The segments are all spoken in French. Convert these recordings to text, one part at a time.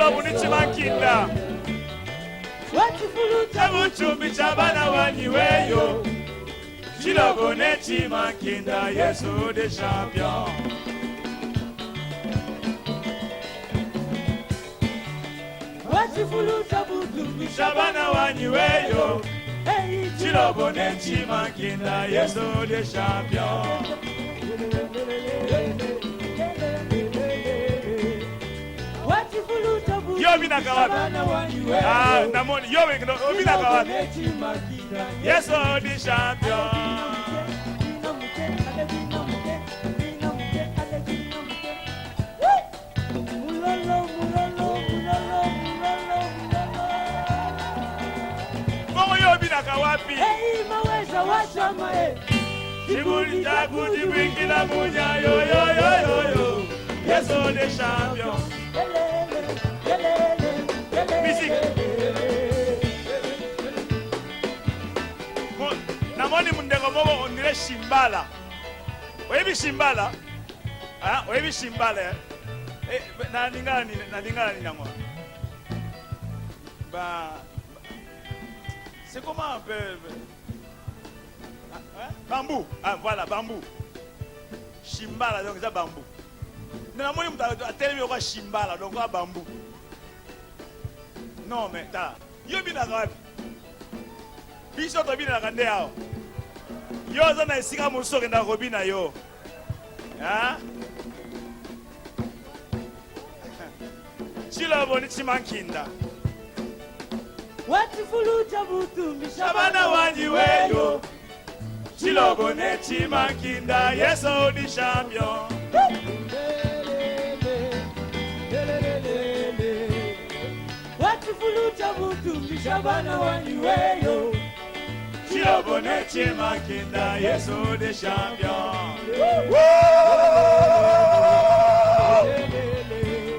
Chilo bunichimankinda. Ebuchumbi chabana wanyiweyo. Chilo bunichimankinda. Yesu de champion. Shabana wanyiweyo. Chilo bunichimankinda. Yesu de champion. Yo binaka wapi? Ah, namoni yo binaka wapi? Yes, oh, the champion. Momo yo binaka wapi? Hey, maweza wachama Jibuli jagu jibwingi la munya yo yo yo yo yo. Yes, oh, the champion. Namoni mundego mogo ondire shimbala. Webi shimbala? Ah, webi shimbala. Na lingala ni nango. C'est comment on peut bambou. Ah voilà, bambou. Shimbala donc ça bambou. Namoni mta télé ko shimbala donc ça bambou. Non mais ta yo bina gapi. Biso to bina kande yao. Yo zana esika musoke na robina yo. Ah? Chilo boni chimankinda. Watifuluta butu Shabana wanyiweyo. Chilo boni chimankinda. Yes, oh, the champion. Watifuluta butu Shabana wanyiweyo. Chilo boni chimankinda. Yes, oh, the champion.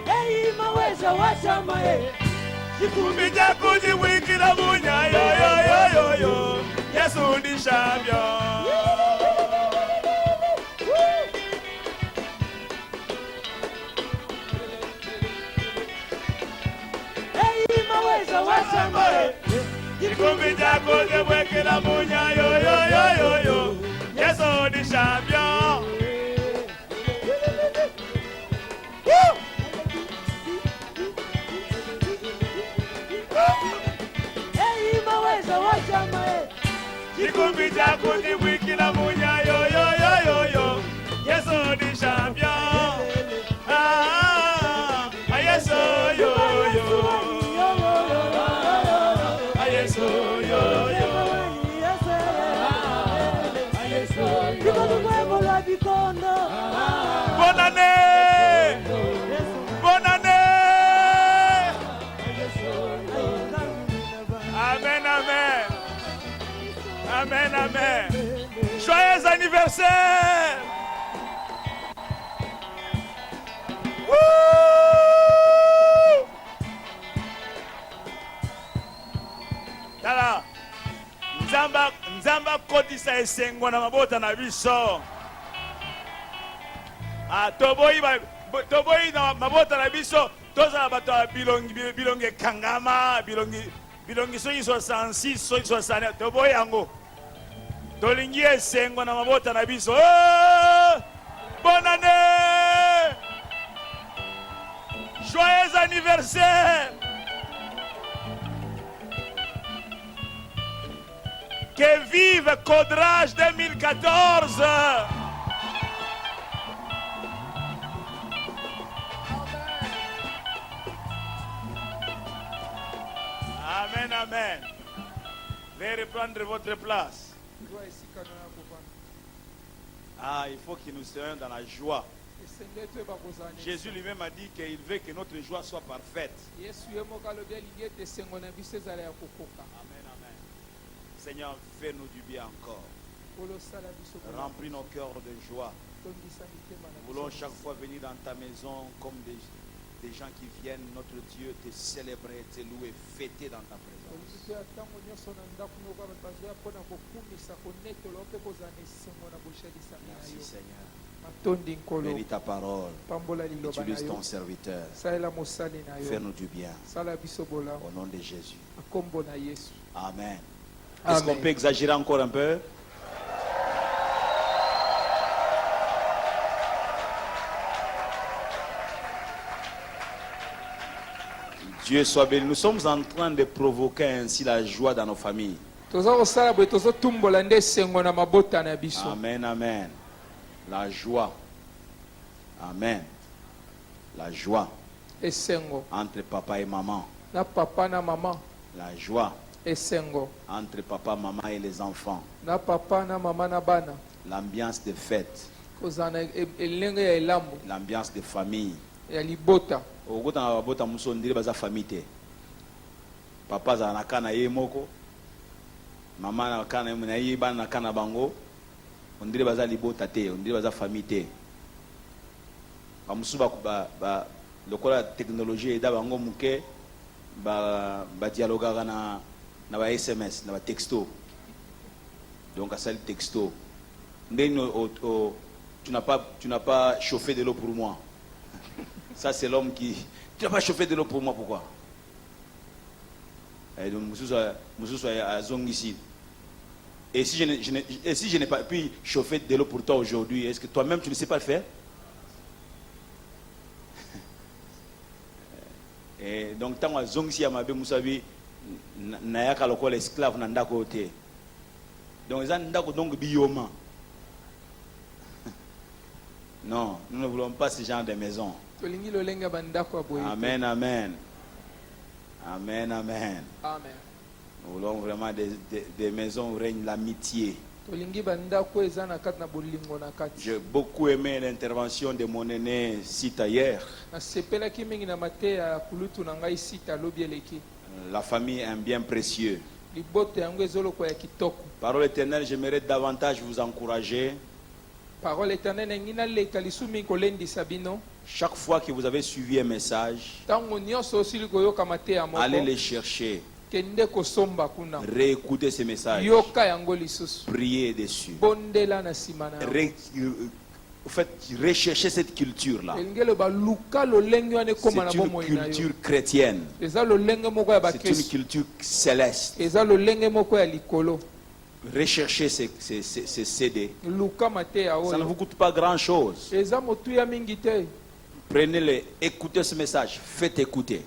Hey, maweza wachama Jikumbija kuji wiki la munya yo yo yo yo yo. Yes, oh, the champion. Hey, maweza wachama Jikumbija kuji wiki la munya yo yo yo yo yo. Yes, oh, the champion. Hey, maweza wachama Jikumbija kuji wiki la munya yo yo yo yo yo. Yes, oh, the champion. Ah, yes, oh, yo yo. Ah, yes, oh, yo yo. Bonne année! Bonne année! Amen, amen. Amen, amen. Joyeux anniversaire! Woo! Tala, Nzamba kotisa esengo na mabota na biso. Ah, toboyi na mabota na biso, toza bato bilongi kangama, bilongi soki 66, soki 60, toboyi yango. Tolingi esengo na mabota na biso. Oh! Bonne année! Joyeux anniversaire! Que vive Codrage 2014! Amen, amen. Veuillez reprendre votre place. Ah, il faut que nous soyons dans la joie. Jésus lui-même a dit qu'il veut que notre joie soit parfaite. Amen, amen. Seigneur, fais-nous du bien encore. Remplis nos cœurs de joie. Nous voulons chaque fois venir dans ta maison comme des gens qui viennent, notre Dieu, te célébrer, te louer, fêter dans ta présence. Merci Seigneur. Bénis ta parole. Utilise ton serviteur. Fais-nous du bien. Au nom de Jésus. Amen. Est-ce qu'on peut exagérer encore un peu? Dieu soit béni. Nous sommes en train de provoquer ainsi la joie dans nos familles. Amen, amen. La joie. Amen. La joie. Entre papa et maman. La joie. Entre papa, maman et les enfants. L'ambiance de fête. L'ambiance de famille. Papa na kana ye moko, mama na kana na ye bana na kana bango, on dirait baza libota te, on dirait baza famille te. Bamusuba ba lokola technologie eda bango muke ba dialoga na ba SMS, na ba texto. Donc à ça le texto. Tu n'as pas chauffé de l'eau pour moi. Ça c'est l'homme qui... Tu n'as pas chauffé de l'eau pour moi, pourquoi? Et donc, ici. Et si je n'ai pas pu chauffer de l'eau pour toi aujourd'hui, est-ce que toi-même tu ne sais pas le faire? Et donc, tant que Zongi a mabé Moussavi, Nayaka lokola esclave nanda côté. Donc, ils ont donc bioma. Non, nous ne voulons pas ce genre de maison. Amen, amen. Amen, amen. Amen. Nous voulons vraiment des maisons où règne l'amitié. J'ai beaucoup aimé l'intervention de mon aîné Sita hier. La famille est un bien précieux. Parole éternelle, j'aimerais davantage vous encourager. Parole éternelle, chaque fois que vous avez suivi un message, allez les chercher. Réécoutez ces messages. Priez dessus. Recherchez cette culture-là. C'est une culture chrétienne. C'est une culture céleste. Recherchez ces CD. Ça ne vous coûte pas grand-chose. Prenez-les, écoutez ce message, faites écouter.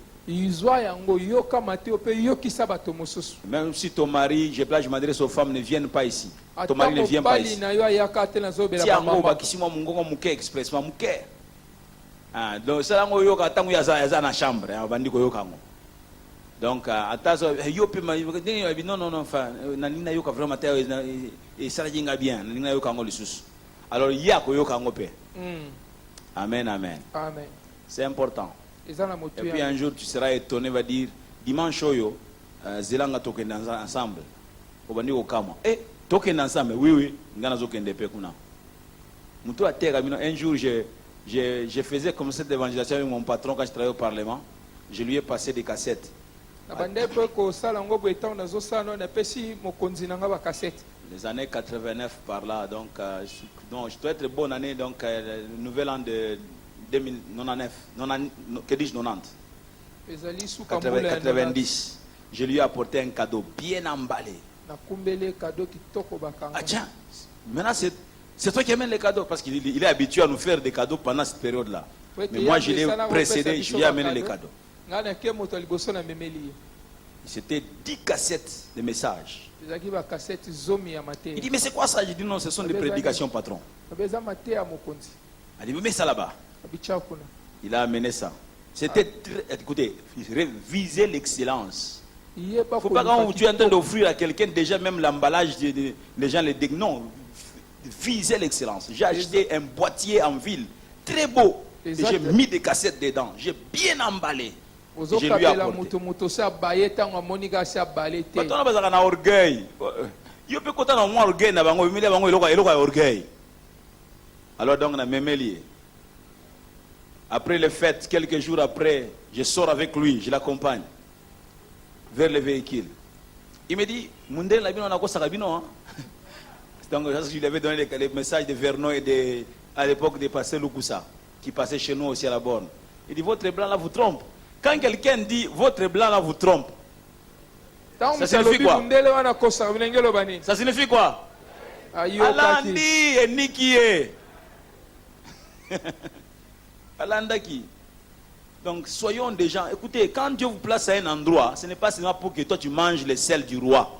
Même si ton mari, je m'adresse aux femmes, ne viennent pas ici. Ton mari ne vient pas ici. Donc, ça la chambre. Donc, non, enfin, vraiment, alors, il y a Amen, amen. Amen. C'est important. Et puis un jour, tu seras étonné, va dire, dimanche, Zélanga token ensemble. Eh, token ensemble, oui, un jour, je faisais comme cette évangélisation avec mon patron quand je travaillais au Parlement. Je lui ai passé des cassettes. Les années 89 par là, donc je dois être bonne année, donc nouvel an de 2099, que dis-je 90 90. Je lui ai apporté un cadeau bien emballé. Ah tiens, maintenant c'est toi qui amènes les cadeaux, parce qu'il est habitué à nous faire des cadeaux pendant cette période-là. Mais moi je l'ai précédé, je lui ai amené les cadeaux. C'était 10 cassettes de messages. Il dit, mais c'est quoi ça? J'ai dit, non, ce sont des prédications, patron. Il dit, mets ça là-bas. Il a amené ça. C'était, écoutez, viser l'excellence. Il ne faut pas quand tu es en train d'offrir à quelqu'un déjà même l'emballage, les gens les disent, non, viser l'excellence. J'ai acheté un boîtier en ville, très beau. Et j'ai mis des cassettes dedans. J'ai bien emballé. Je lui ai apporté. Maintenant, on a orgueil. Il peut compter dans mon orgueil. Alors donc on a même lié. Après les fêtes, quelques jours après, je sors avec lui, je l'accompagne vers le véhicule. Il me dit, Mundel, on a quoi ça? Donc je lui avais donné les messages de Vernon et à l'époque des pasteurs Lukusa, qui passaient chez nous aussi à la borne. Il dit, votre blanc là vous trompe. Quand quelqu'un dit, votre blanc là vous trompe, ça signifie quoi? Ça signifie quoi? Alandi et Nikie. Alandaki. Donc soyons des gens. Écoutez, quand Dieu vous place à un endroit, ce n'est pas seulement pour que toi tu manges les sels du roi.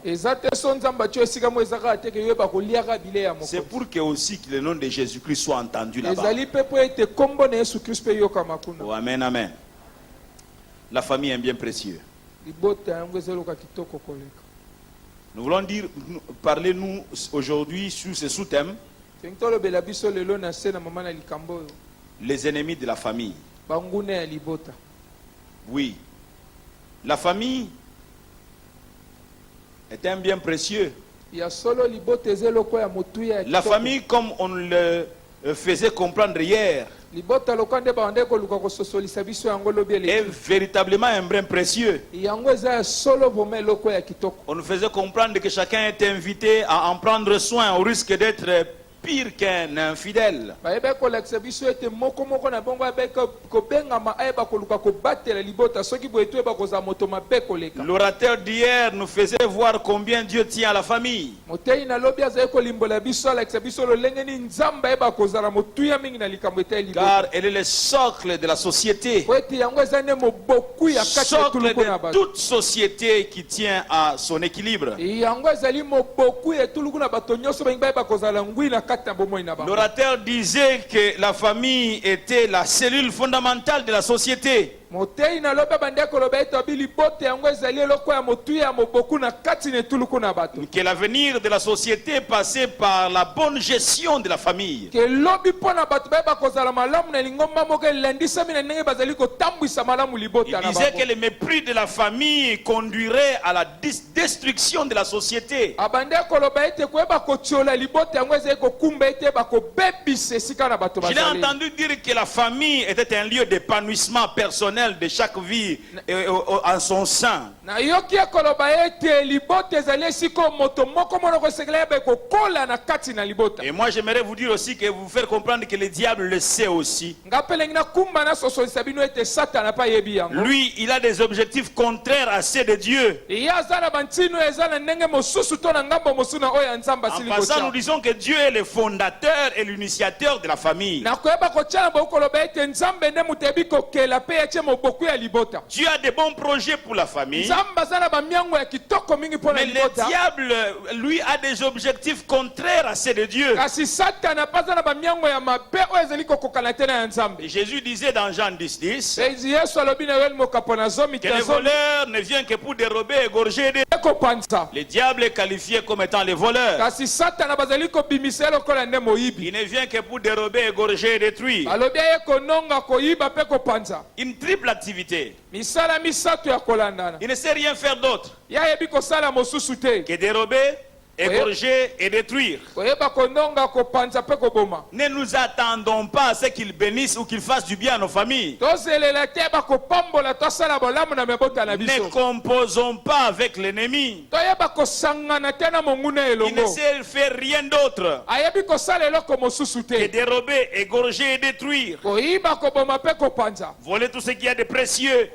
C'est pour que aussi que le nom de Jésus-Christ soit entendu là-bas. Oh, amen, amen. La famille est un bien précieux. Nous voulons parler nous aujourd'hui sur ce sous-thème. Les ennemis de la famille. Oui. La famille est un bien précieux. La famille, comme on le faisait comprendre hier, est véritablement un bien précieux. On nous faisait comprendre que chacun est invité à en prendre soin au risque d'être pire qu'un infidèle. L'orateur d'hier nous faisait voir combien Dieu tient à la famille. Car elle est le socle de la société. Socle de toute société qui tient à son équilibre. L'orateur disait que la famille était la cellule fondamentale de la société. Que l'avenir de la société passait par la bonne gestion de la famille. Il disait que le mépris de la famille conduirait à la destruction de la société. Je l'ai entendu dire que la famille était un lieu d'épanouissement personnel de chaque vie en son sein. Et moi j'aimerais vous dire aussi que vous faire comprendre que le diable le sait aussi. Lui, il a des objectifs contraires à ceux de Dieu. En passant, nous disons que Dieu est le fondateur et l'initiateur de la famille. Dieu a des bons projets pour la famille. Mais le diable, lui, a des objectifs contraires à ceux de Dieu. Et Jésus disait dans Jean 10:10 que le voleur ne vient que pour dérober, égorger. Le diable est qualifié comme étant le voleur. Il ne vient que pour dérober, égorger et détruire. Une triple activité. Il ne sait rien faire d'autre que dérober, égorger et détruire. Ne nous attendons pas à ce qu'il bénisse ou qu'il fasse du bien à nos familles. Ne composons pas avec l'ennemi. Il ne sait faire rien d'autre que dérober, égorger et détruire. Voler tout ce qu'il y a de précieux.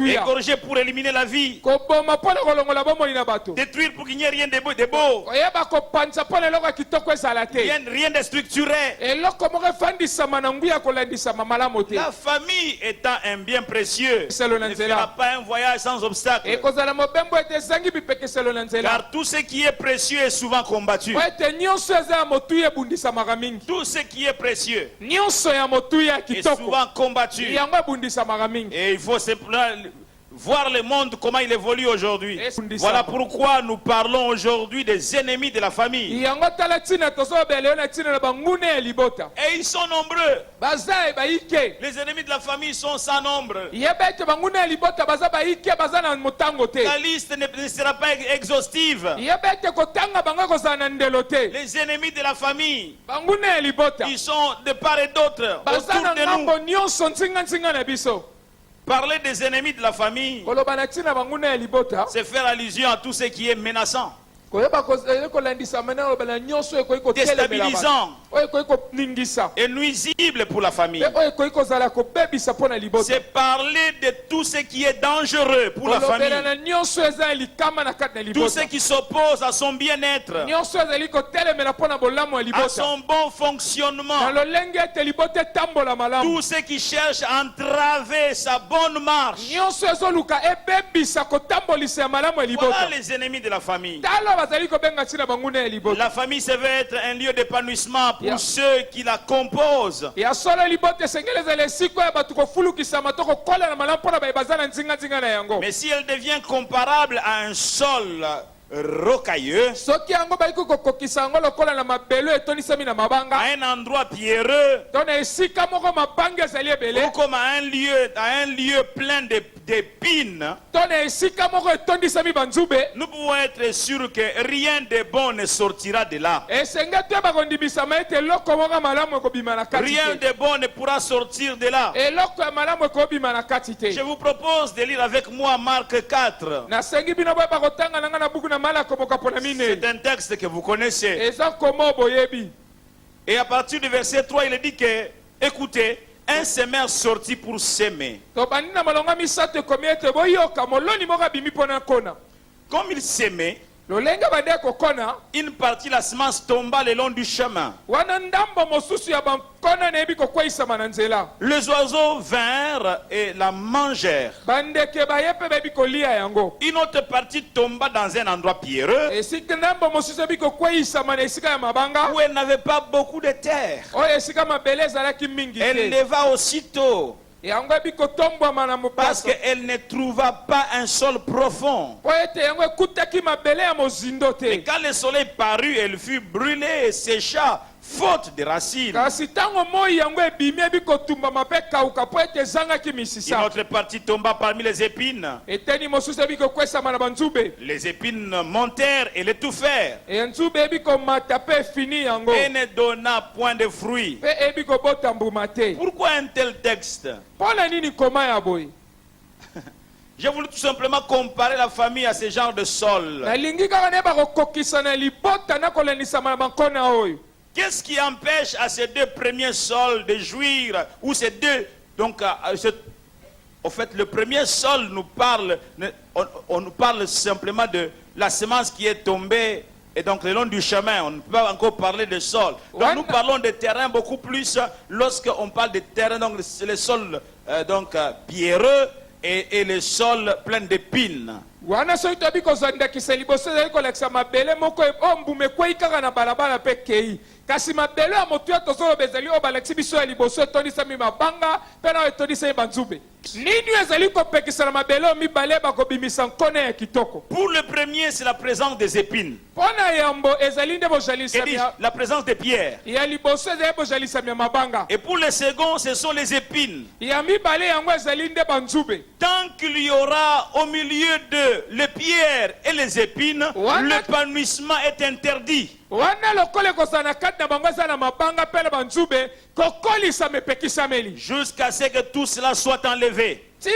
Égorger pour éliminer la vie. Détruire pour qu'il n'y ait rien de beau. Rien de structuré. La famille étant un bien précieux ne fera pas un voyage sans obstacle. Car tout ce qui est précieux est souvent combattu. Tout ce qui est précieux est souvent combattu. Et il faut simplement voir le monde comment il évolue aujourd'hui. Voilà pourquoi nous parlons aujourd'hui des ennemis de la famille. Et ils sont nombreux. Les ennemis de la famille sont sans nombre. La liste ne sera pas exhaustive. Les ennemis de la famille, ils sont de part et d'autre autour de nous. Parler des ennemis de la famille, c'est faire allusion à tout ce qui est menaçant. déstabilisant et nuisible pour la famille. C'est parler de tout ce qui est dangereux pour la famille. Tout ce qui s'oppose à son bien-être, à son bon fonctionnement. Tout ce qui cherche à entraver sa bonne marche. Voilà les ennemis de la famille. La famille, ça veut être un lieu d'épanouissement pour ceux qui la composent. Mais si elle devient comparable à un sol rocailleux, à un endroit pierreux, ou comme à un lieu plein d'épines, nous pouvons être sûrs que rien de bon ne sortira de là. Rien de bon ne pourra sortir de là. Je vous propose de lire avec moi Marc 4. C'est un texte que vous connaissez. Et à partir du verset 3, il dit que, écoutez, un semeur sortit pour s'aimer. Comme il s'aimait, une partie de la semence tomba le long du chemin. Les oiseaux vinrent et la mangèrent. Une autre partie tomba dans un endroit pierreux où elle n'avait pas beaucoup de terre. Elle leva aussitôt parce qu'elle ne trouva pas un sol profond. Et quand le soleil parut, elle fut brûlée et sécha, faute de racines. Une autre partie tomba parmi les épines. Les épines montèrent et l'étouffèrent. Et ne donna point de fruits. Pourquoi un tel texte? J'ai voulu tout simplement comparer la famille à ce genre de sol. Qu'est-ce qui empêche à ces deux premiers sols de jouir, ou ces deux, donc, au fait, le premier sol nous parle, on nous parle simplement de la semence qui est tombée, et donc le long du chemin, on ne peut pas encore parler de sol. Donc nous parlons de terrain beaucoup plus lorsqu'on parle de terrain, donc le sol pierreux et le sol plein d'épines. kasi mabelo ya motu ya tozolo bezali o balexi biso ya liboso etondisa mi mabanga pena etondisa mi banzube nini ezali kopekisa na mabelo mibale bakobimisa nkone ya kitoko. Pour le premier, c'est la présence des épines. Pona yambo ezali nde bojalisa ya la présence des pierres. Ya liboso ezali bojalisa mi mabanga. Et pour le second, ce sont les épines. Ya mibale yango ezali nde banzube. Tant qu'il y aura au milieu de les pierres et les épines, l'épanouissement est interdit. Jusqu'à ce que tout cela soit enlevé. Il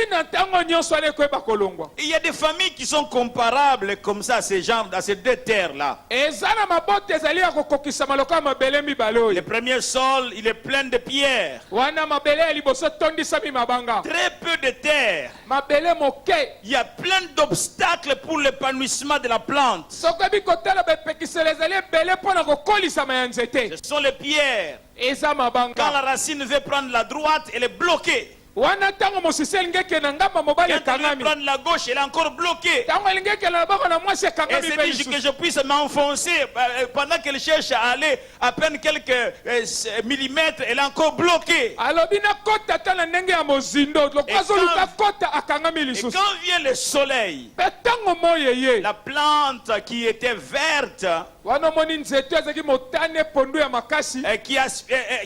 y a des familles qui sont comparables comme ça à ces deux terres-là. Le premier sol, il est plein de pierres. Très peu de terre. Il y a plein d'obstacles pour l'épanouissement de la plante. Ce sont les pierres. Quand la racine veut prendre la droite, elle est bloquée. Quand elle veut prendre la gauche, elle est encore bloquée. Et c'est dit que je puisse m'enfoncer pendant qu'elle cherche à aller à peine quelques millimètres, elle est encore bloquée. Et quand vient le soleil, la plante qui était verte,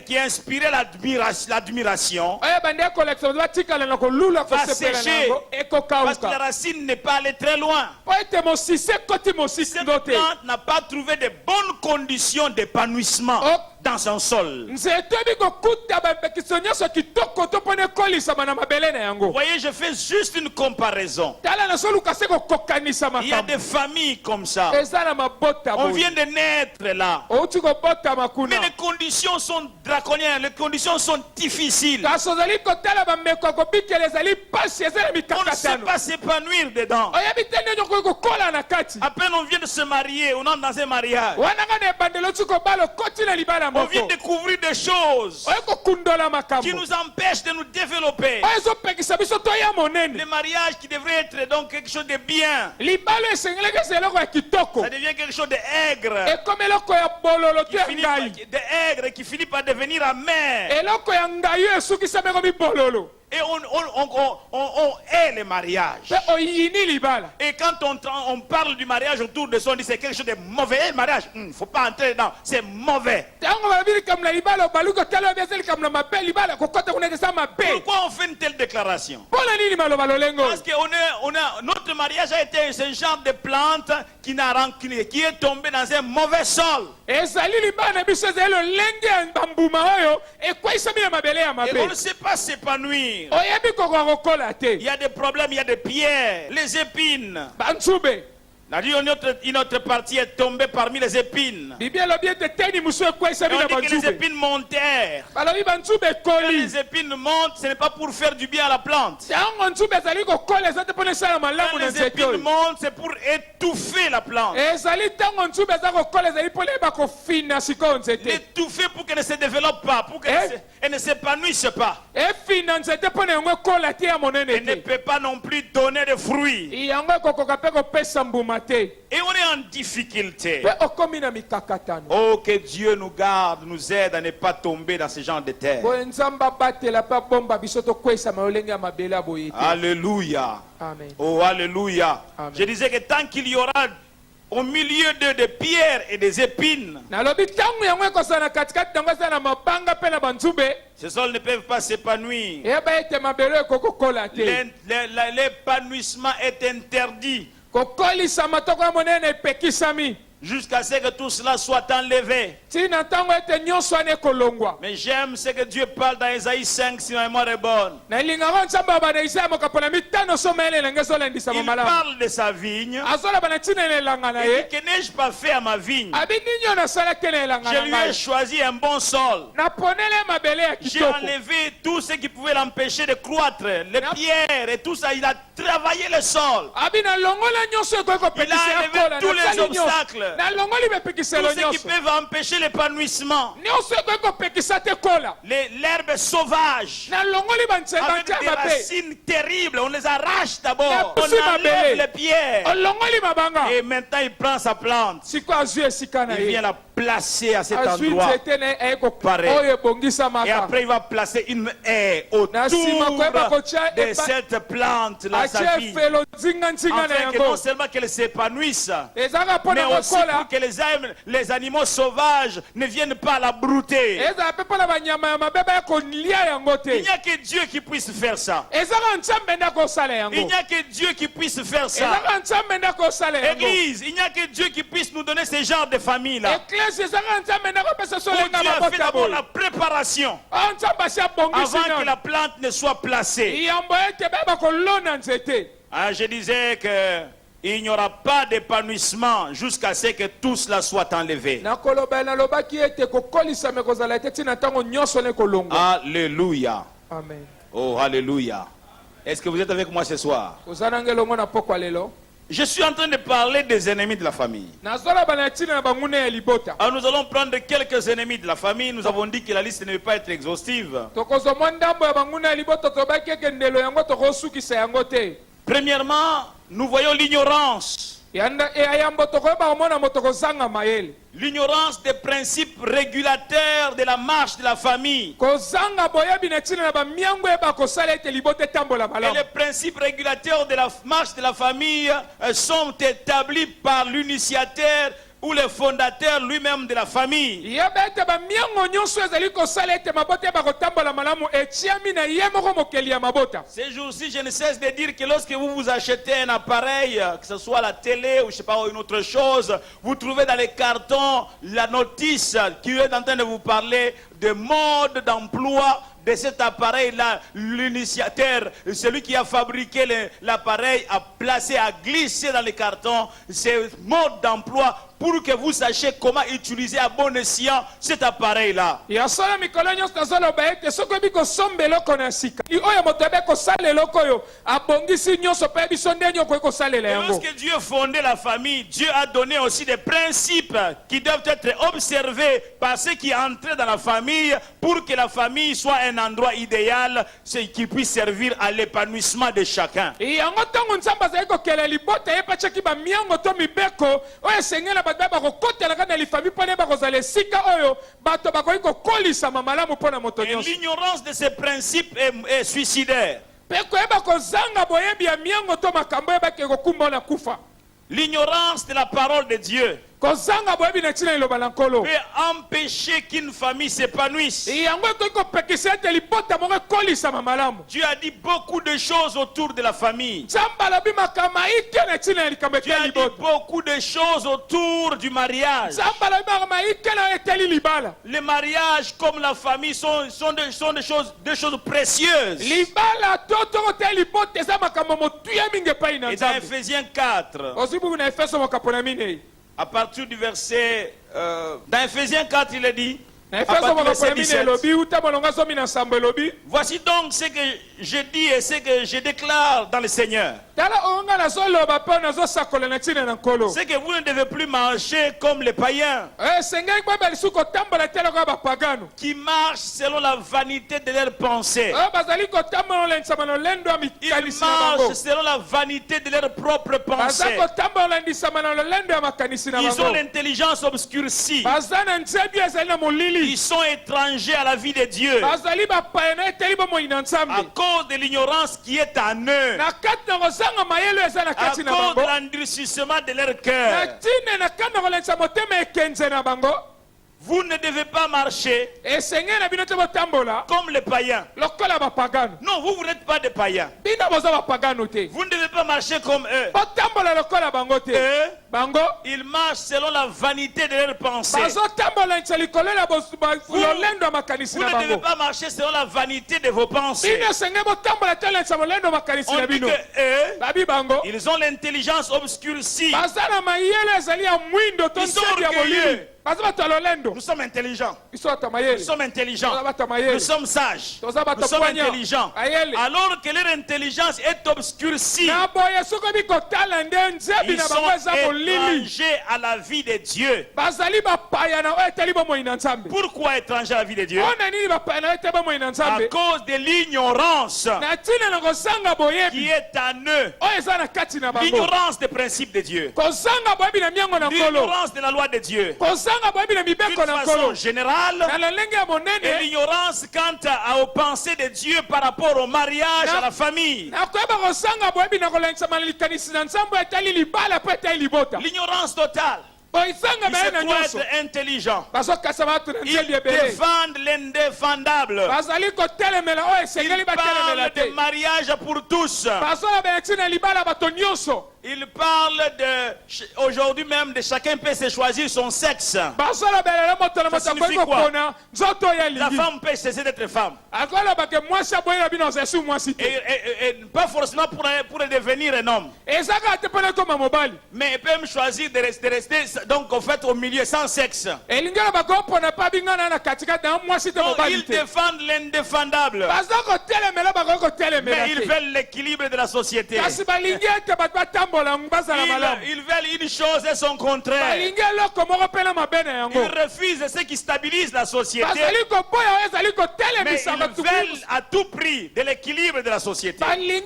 qui inspirait l'admiration, va sécher parce que la racine n'est pas allée très loin. Cette plante n'a pas trouvé de bonnes conditions d'épanouissement. dans un sol. Vous Voyez, je fais juste une comparaison. Il y a des familles comme ça. On vient de naître là. Mais les conditions sont draconiennes, les conditions sont difficiles. On ne sait pas s'épanouir dedans. À peine on vient de se marier, on entre dans un mariage. On vient découvrir des choses qui nous empêchent de nous développer. Le mariage qui devrait être donc quelque chose de bien, ça devient quelque chose d'aigre, qui finit par devenir amer. Et on hait le mariage. Et quand on parle du mariage autour de ça, on dit c'est quelque chose de mauvais. Le mariage, il ne faut pas entrer dedans, c'est mauvais. Pourquoi on fait une telle déclaration? Parce que notre mariage a été ce genre de plante qui est tombée dans un mauvais sol. Et on ne sait pas s'épanouir. Il y a des problèmes, il y a des pierres, les épines. Une autre partie est tombée parmi les épines. Et on dit que les épines montèrent. Quand les épines montent, ce n'est pas pour faire du bien à la plante. Quand les épines montent, c'est pour étouffer la plante. L'étouffer pour qu'elle ne se développe pas, pour qu'elle ne s'épanouisse pas. Elle ne peut pas non plus donner de fruits. Et on est en difficulté. Oh, que Dieu nous garde, nous aide à ne pas tomber dans ce genre de terre. Alléluia. Amen. Oh, alléluia. Amen. Je disais que tant qu'il y aura au milieu de pierres et des épines, ces sols ne peuvent pas s'épanouir. L'épanouissement est interdit. Jusqu'à ce que tout cela soit enlevé. Mais j'aime ce que Dieu parle dans Isaïe 5, si ma mémoire est bonne. Il parle de sa vigne. Il dit que n'ai-je pas fait à ma vigne? Je lui ai choisi un bon sol. J'ai enlevé tout ce qui pouvait l'empêcher de croître, les pierres et tout ça. Il a travaillé le sol. Il a enlevé tous les obstacles. Tout ce qui peut empêcher l'épanouissement. L'herbe sauvage avec des racines terribles. On les arrache d'abord. On enlève les pierres. Et maintenant il prend sa plante. Il vient la placer à cet endroit. Pareil. Et après il va placer une haie autour de cette plante là, sa vie. Afin que non seulement qu'elle s'épanouisse, mais aussi pour que les animaux sauvages ne viennent pas la brouter. Il n'y a que Dieu qui puisse faire ça. Il n'y a que Dieu qui puisse faire ça. Église, il n'y a que Dieu qui puisse nous donner ce genre de famille là. Dieu a fait d'abord la préparation avant que la plante ne soit placée. Je disais que il n'y aura pas d'épanouissement jusqu'à ce que tout cela soit enlevé. Alléluia. Amen. Oh, alléluia. Est-ce que vous êtes avec moi ce soir? Je suis en train de parler des ennemis de la famille. Alors nous allons prendre quelques ennemis de la famille. Nous avons dit que la liste ne peut pas être exhaustive. Premièrement, nous voyons l'ignorance. L'ignorance des principes régulateurs de la marche de la famille. Et les principes régulateurs de la marche de la famille sont établis par l'initiateur ou le fondateur lui-même de la famille. Ces jours-ci, je ne cesse de dire que lorsque vous achetez un appareil, que ce soit la télé ou je sais pas une autre chose, vous trouvez dans les cartons la notice qui est en train de vous parler de mode d'emploi de cet appareil-là. L'initiateur, celui qui a fabriqué l'appareil, a placé, a glissé dans les cartons ce mode d'emploi pour que vous sachiez comment utiliser à bon escient cet appareil-là. Et lorsque Dieu fondait la famille, Dieu a donné aussi des principes qui doivent être observés par ceux qui entrent dans la famille pour que la famille soit un endroit idéal qui puisse servir à l'épanouissement de chacun. Et l'ignorance de ces principes est suicidaire. L'ignorance de la parole de Dieu peut empêcher qu'une famille s'épanouisse. Dieu a dit beaucoup de choses autour de la famille. Dieu a dit beaucoup de choses autour du mariage. Le mariage comme la famille sont des choses précieuses. Et dans Ephésiens 4, à partir du verset... dans Ephésiens 4, il est dit... Voici donc ce que je dis et ce que je déclare dans le Seigneur. C'est que vous ne devez plus marcher comme les païens qui marchent selon la vanité de leurs pensées. Ils marchent selon la vanité de leurs propres pensées. Ils ont l'intelligence obscurcie. Ils sont étrangers à la vie de Dieu à cause de l'ignorance qui est en eux, à cause de l'endurcissement de leur cœur. Vous ne devez pas marcher comme les païens. Non, vous n'êtes pas des païens. Vous ne devez pas marcher comme eux. Ils marchent selon la vanité de leurs pensées. Vous ne devez pas marcher selon la vanité de vos pensées. On dit que eux, ils ont l'intelligence obscurcie. Ils sont orgueilleux. Nous sommes intelligents. Nous sommes intelligents. Nous sommes sages. Nous sommes intelligents. Alors que leur intelligence est obscurcie. Ils sont étrangers à la vie de Dieu. Pourquoi étrangers à la vie de Dieu? À cause de l'ignorance qui est en eux. L'ignorance des principes de Dieu. L'ignorance de la loi de Dieu. D'une façon générale, et l'ignorance quant aux pensées de Dieu par rapport au mariage, à la famille. L'ignorance totale. Ils se croient être intelligents. Ils défendent l'indéfendable. Ils parlent de mariage pour tous. Il parle aujourd'hui même de chacun peut se choisir son sexe. Ça signifie quoi? La femme peut cesser d'être femme. Et pas forcément pour devenir un homme. Mais elle peut même choisir de rester donc en fait au milieu sans sexe. Donc, ils défendent l'indéfendable. Mais ils veulent l'équilibre de la société. Ils veulent une chose et son contraire. Ils refusent ce qui stabilise la société. Mais ils veulent à tout prix de l'équilibre de la société. Ils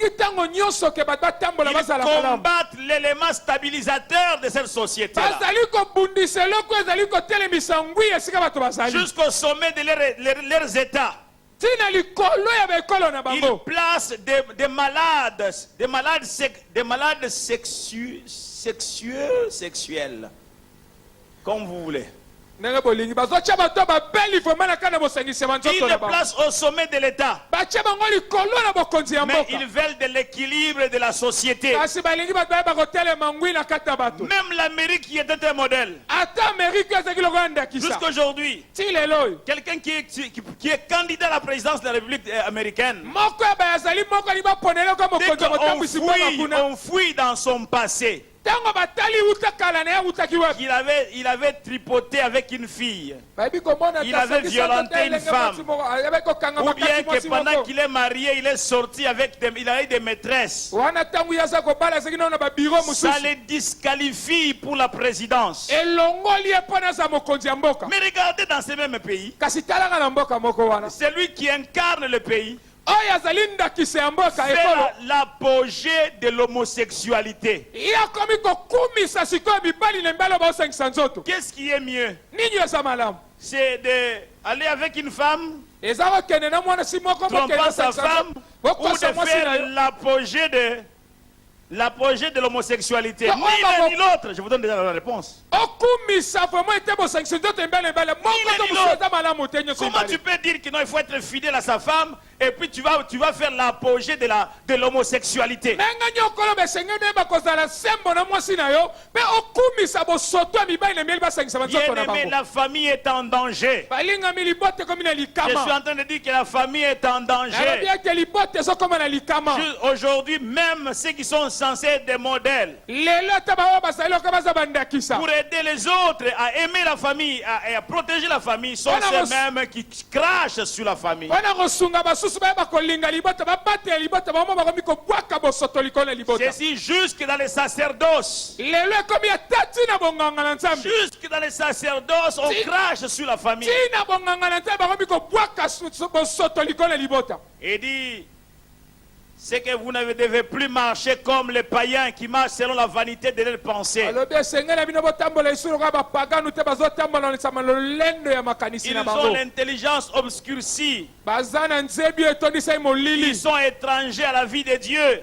combattent l'élément stabilisateur de cette société. Jusqu'au sommet de leurs états. Ils placent des malades sexuels. comme vous voulez. Il les place au sommet de l'État. Mais ils veulent de l'équilibre de la société. Même l'Amérique qui était un modèle. Jusqu'aujourd'hui, quelqu'un qui est candidat à la présidence de la République américaine, on fouille dans son passé. Il avait tripoté avec une fille. Il avait violenté une femme. Ou bien que pendant qu'il est marié, il est sorti avec il avait des maîtresses. Ça les disqualifie pour la présidence. Mais regardez dans ces mêmes pays, c'est lui qui incarne le pays. C'est l'apogée de l'homosexualité. Qu'est-ce qui est mieux? C'est d'aller avec une femme, trompant sa femme, ou de faire l'apogée de l'homosexualité. Ni l'un ni l'autre. Je vous donne déjà la réponse. Comment tu peux dire qu'il faut être fidèle à sa femme et puis tu vas faire l'apogée de l'homosexualité? Bien-aimé, la famille est en danger. Je suis en train de dire que la famille est en danger. Aujourd'hui, même ceux qui sont censés être des modèles pour aider les autres à aimer la famille et à protéger la famille sont ceux-mêmes qui crachent sur la famille. C'est jusque dans les sacerdoces. Jusque dans les sacerdoces, on crache sur la famille. Et dit, c'est que vous ne devez plus marcher comme les païens qui marchent selon la vanité de leurs pensées. Ils ont l'intelligence obscurcie. Ils sont étrangers à la vie de Dieu.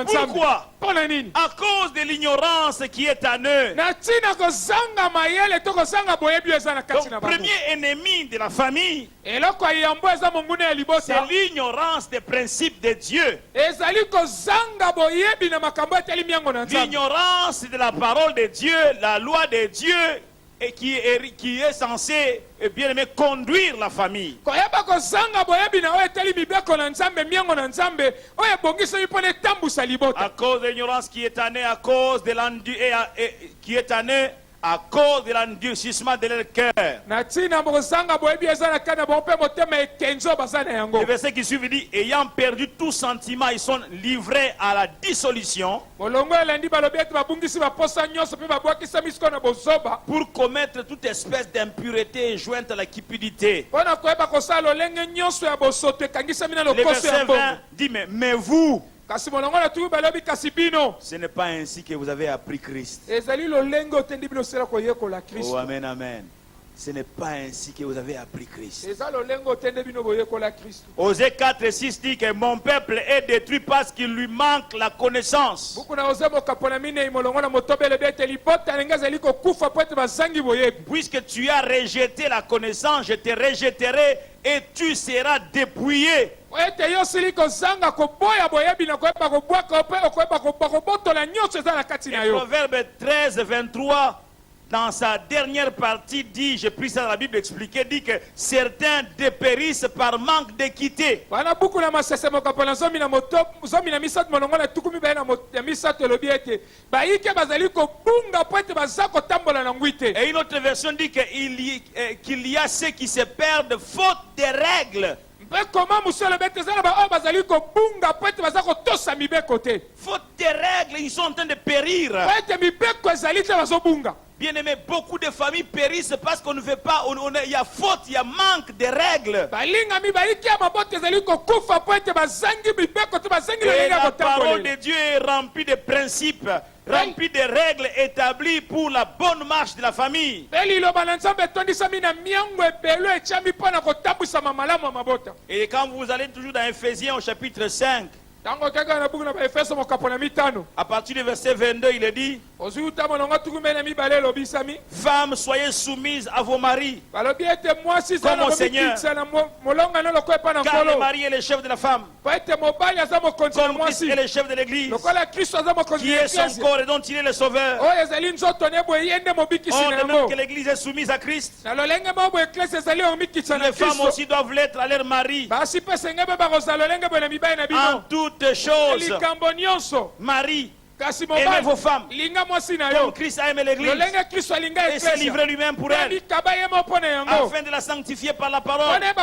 Pourquoi? À cause de l'ignorance qui est en eux. Donc, premier ennemi de la famille, c'est l'ignorance des principes de Dieu. L'ignorance de la parole de Dieu, la loi de Dieu, et qui est censé, bien aimé, conduire la famille. À cause de l'ignorance qui est année, à cause de l'endurcissement de leur cœur. Le verset qui suit dit, ayant perdu tout sentiment, ils sont livrés à la dissolution pour commettre toute espèce d'impureté jointe à la cupidité. Le verset 20 dit, mais vous, ce n'est pas ainsi que vous avez appris Christ. Oh, amen, amen. Ce n'est pas ainsi que vous avez appris Christ. Osée 4 et 6 dit que mon peuple est détruit parce qu'il lui manque la connaissance. Puisque tu as rejeté la connaissance, je te rejetterai et tu seras dépouillé. Et Proverbe 13, 23, dans sa dernière partie, dit, j'ai pris ça dans la Bible expliquée, dit que certains dépérissent par manque d'équité. Et une autre version dit qu'il y a ceux qui se perdent faute des règles. Faute des règles, ils sont en train de périr. Bien aimé, beaucoup de familles périssent parce qu'on ne veut pas, il y a faute, il y a manque de règles. Et la parole de Dieu est remplie de principes, remplie de règles établies pour la bonne marche de la famille. Et quand vous allez toujours dans Ephésiens au chapitre 5, À partir du verset 22, il est dit: Femmes, soyez soumises à vos maris, comme au Seigneur. Car le mari est le chef de la femme, comme Christ est le chef de l'Église, qui est son corps et dont il est le sauveur. Or, de même que l'Église est soumise à Christ, les femmes aussi doivent l'être à leur mari. En toutes choses, Marie, aimez vos femmes comme Christ a aimé l'Église et s'est livré lui-même pour elle, afin de la sanctifier par la parole, après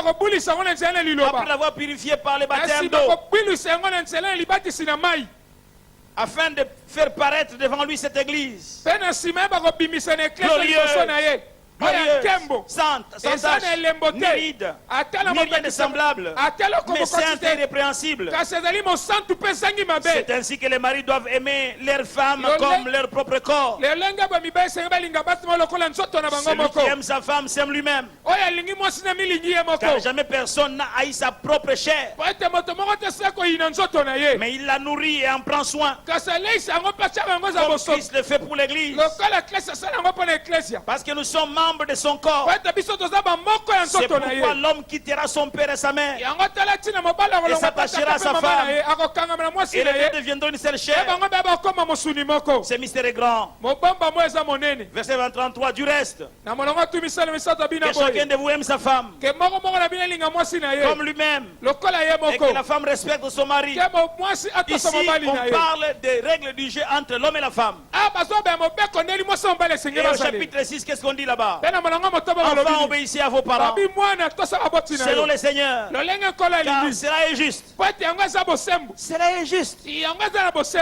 l'avoir purifiée par le baptême d'eau, afin de faire paraître devant lui cette Église glorieuse, sainte, sans tache, ni ride, ni rien de semblable, mais sainte et irrépréhensible. C'est ainsi que les maris doivent aimer leurs femmes comme leur propre corps. Celui qui aime sa femme s'aime lui-même, car jamais personne n'a haï sa propre chair, mais il la nourrit et en prend soin, comme Christ le fait pour l'Église, parce que nous sommes membres de son corps. C'est pourquoi l'homme quittera son père et sa mère et s'attachera à sa femme, et les deux deviendront une seule chair. Ce mystère est grand. Verset 33. Du reste, que chacun de vous aime sa femme comme lui-même, et que la femme respecte son mari. Ici on parle des règles du jeu entre l'homme et la femme. Et au chapitre 6, qu'est-ce qu'on dit là-bas? Enfants, obéissez à vos parents selon le Seigneur, car cela est juste. Cela est juste.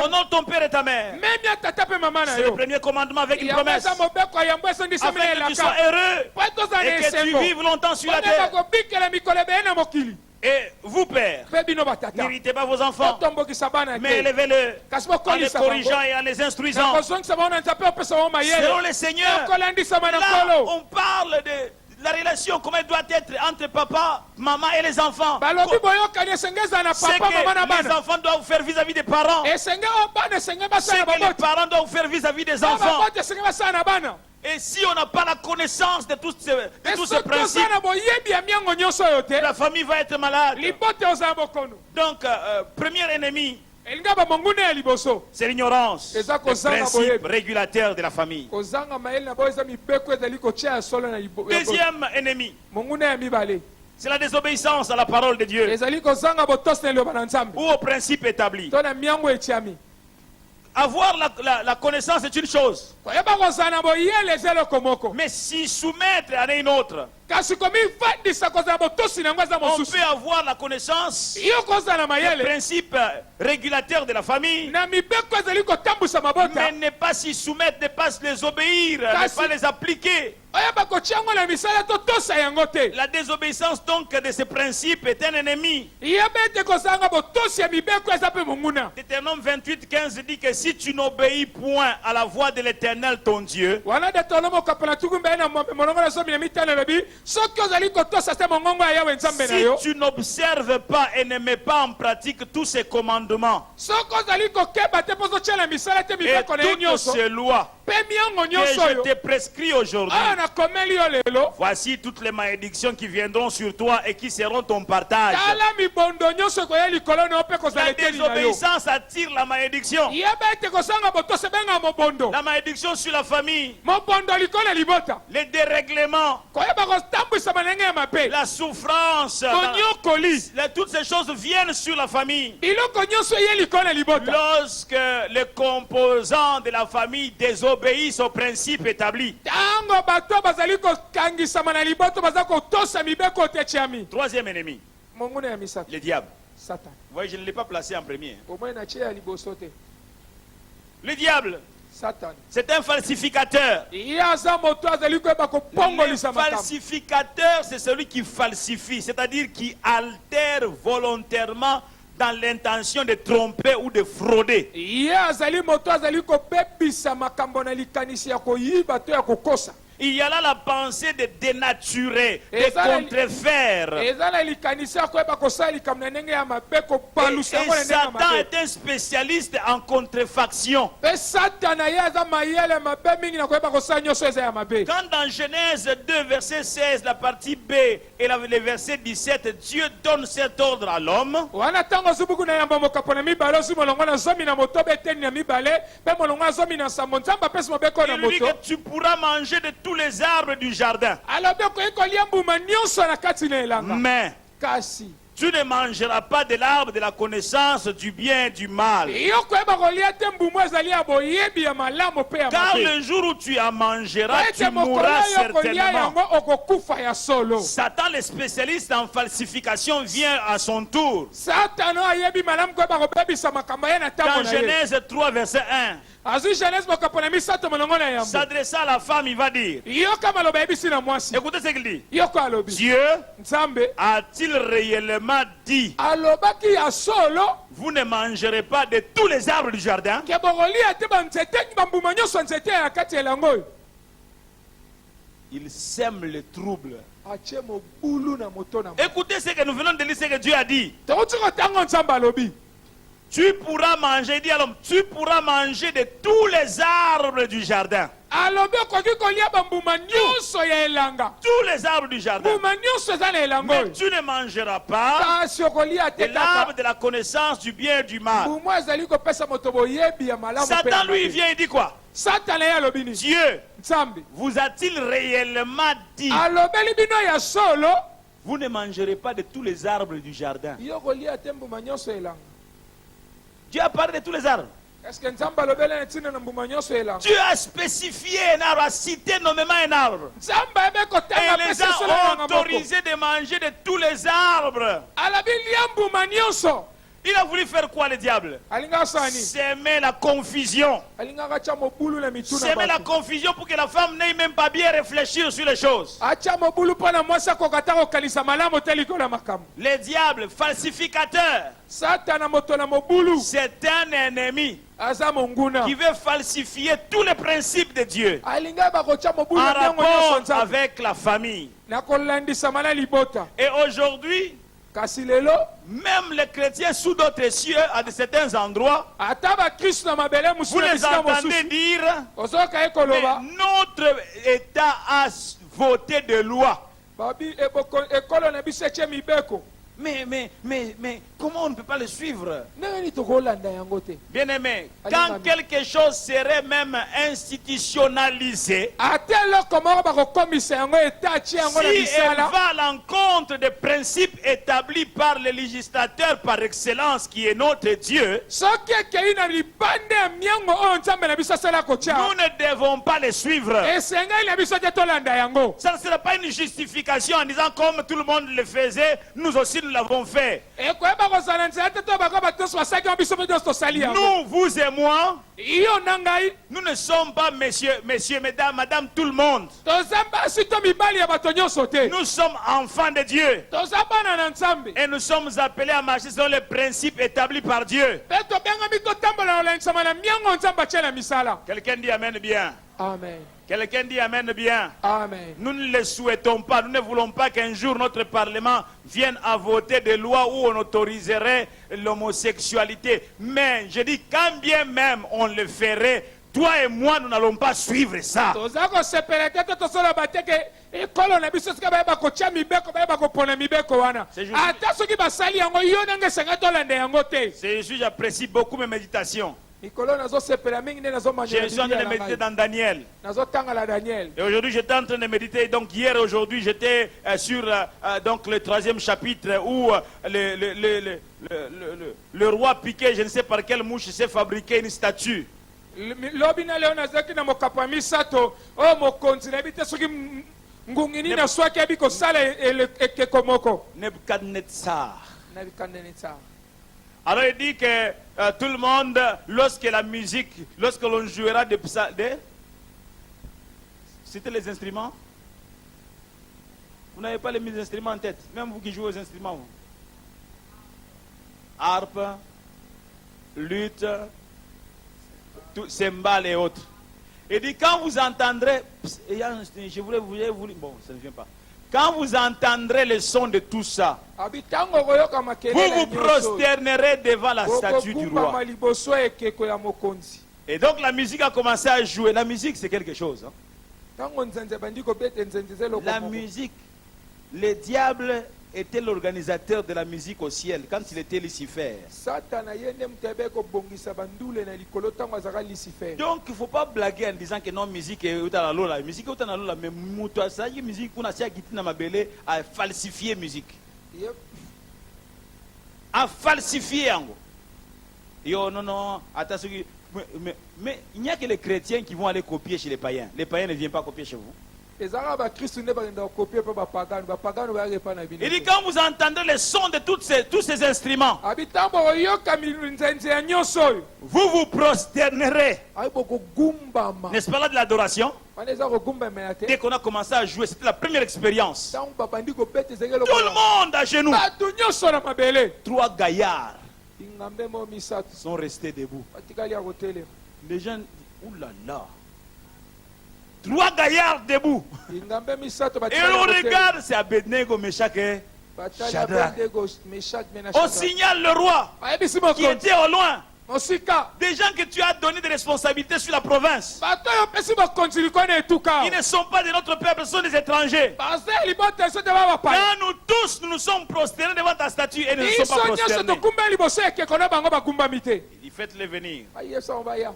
Honore ton père et ta mère. C'est le premier commandement avec une promesse, afin que tu sois heureux et que tu vives longtemps sur la terre. Et vous, pères, n'irritez pas vos enfants, mais élevez-le en les corrigeant et en les instruisant selon le Seigneur. Là, on parle de la relation, comment elle doit être entre papa, maman et les enfants. C'est que les enfants doivent faire vis-à-vis des parents. C'est que les parents doivent faire vis-à-vis des enfants. Et si on n'a pas la connaissance de tous ces principes, la famille va être malade. Donc, premier ennemi, c'est l'ignorance, le principe régulateur de la famille. Deuxième ennemi, c'est la désobéissance à la parole de Dieu ou au principe établi. Avoir la connaissance est une chose, mais s'y soumettre à une autre. On peut avoir la connaissance, le principe régulateur de la famille, mais ne pas s'y soumettre, ne pas les obéir, ne pas les appliquer. La désobéissance donc de ce principe est un ennemi. Deutéronome 28:15 dit que si tu n'obéis point à la voix de l'Éternel ton Dieu, si tu n'observes pas et ne mets pas en pratique tous ces commandements et toutes ces lois que je te prescris aujourd'hui, voici toutes les malédictions qui viendront sur toi et qui seront ton partage. La désobéissance attire la malédiction. La malédiction sur la famille, les dérèglements, la souffrance, toutes ces choses viennent sur la famille lorsque les composants de la famille désobéissent au principe établi. Troisième ennemi, le diable. Vous voyez, je ne l'ai pas placé en premier. Le diable, c'est un falsificateur. Le falsificateur, c'est celui qui falsifie, c'est-à-dire qui altère volontairement dans l'intention de tromper ou de frauder. il y a là la pensée de dénaturer, de contrefaire. Et Satan est un spécialiste en contrefaction. Quand dans Genèse 2, verset 16, la partie B et le verset 17, Dieu donne cet ordre à l'homme. Il lui dit que tu pourras manger de tous les arbres du jardin. Mais tu ne mangeras pas de l'arbre de la connaissance du bien et du mal. Car le jour où tu en mangeras, tu mourras certainement. Satan, le spécialiste en falsification, vient à son tour. Dans Genèse 3, verset 1. S'adressant à la femme, il va dire, écoutez ce qu'il dit. Dieu a-t-il réellement dit, vous ne mangerez pas de tous les arbres du jardin? Il sème le trouble. Écoutez ce que nous venons de lire, ce que Dieu a dit. Tu pourras manger, il dit à l'homme, tu pourras manger de tous les arbres du jardin. Tous les arbres du jardin. Mais tu ne mangeras pas de l'arbre de la connaissance du bien et du mal. Satan lui vient et dit quoi? Dieu vous a-t-il réellement dit, vous ne mangerez pas de tous les arbres du jardin? Dieu a parlé de tous les arbres. Dieu a spécifié un arbre, a cité nommément un arbre. Et les a autorisés de manger de tous les arbres. Il a voulu faire quoi, le diable? S'aimer la confusion. S'aimer la confusion pour que la femme n'ait même pas bien réfléchir sur les choses. Le diable, falsificateur, c'est un ennemi qui veut falsifier tous les principes de Dieu en rapport avec la famille. Et aujourd'hui, même les chrétiens sous d'autres cieux, à certains endroits, vous les entendez dire, mais notre État a voté de loi. Mais comment on ne peut pas le suivre? Bien aimé, quand quelque chose serait même institutionnalisé, si elle va à l'encontre des principes établis par le législateur par excellence qui est notre Dieu, nous ne devons pas le suivre. Ça ne sera pas une justification en disant comme tout le monde le faisait, nous aussi nous l'avons fait. Nous, vous et moi, nous ne sommes pas messieurs, mesdames, madame, tout le monde. Nous sommes enfants de Dieu. Et nous sommes appelés à marcher selon les principes établis par Dieu. Quelqu'un dit Amen bien. Amen. Quelqu'un dit Amen bien. Amen. Nous ne le souhaitons pas. Nous ne voulons pas qu'un jour notre Parlement vienne à voter des lois où on autoriserait l'homosexualité. Mais je dis, quand bien même on le ferait, toi et moi, nous n'allons pas suivre ça. C'est juste, j'apprécie beaucoup mes méditations. Je suis en train de méditer dans Daniel. Et aujourd'hui j'étais en train de méditer. Donc hier et aujourd'hui j'étais sur donc le 3e chapitre où le roi piqué, je ne sais par quelle mouche, s'est fabriqué une statue. Nebuchadnezzar. Alors il dit que tout le monde, lorsque la musique, lorsque l'on jouera de c'était les instruments. Vous n'avez pas les instruments en tête, même vous qui jouez aux instruments. Vous. Harpe, lutte, cymbales et autres. Il dit quand vous entendrez, je voulais vous bon, ça ne vient pas. Quand vous entendrez le son de tout ça, vous vous prosternerez devant la statue du roi. Et donc la musique a commencé à jouer. La musique, c'est quelque chose. Hein? La musique, le diable était l'organisateur de la musique au ciel quand il était Lucifer. Donc il ne faut pas blaguer en disant que non, musique est dans la musique est dans la mais ça y musique on a a falsifié musique. A falsifié en gros. Yo non non, attention, mais il n'y a que les chrétiens qui vont aller copier chez les païens. Les païens ne viennent pas copier chez vous. Il dit quand vous entendez le son de tous ces instruments, vous vous prosternerez. N'est-ce pas là de l'adoration? Dès qu'on a commencé à jouer, c'était la première expérience. Tout le monde à genoux. 3 gaillards sont restés debout. Les gens, oulala. 3 gaillards debout. Et on regarde, c'est Abednego, Meshach et Shadrach. On signale le roi qui était au loin. Des gens que tu as donné des responsabilités sur la province. Ils ne sont pas de notre peuple, ce sont des étrangers. Quand nous tous, nous sommes prosternés devant ta statue et nous ne sommes pas prosternés. Il dit faites-les venir.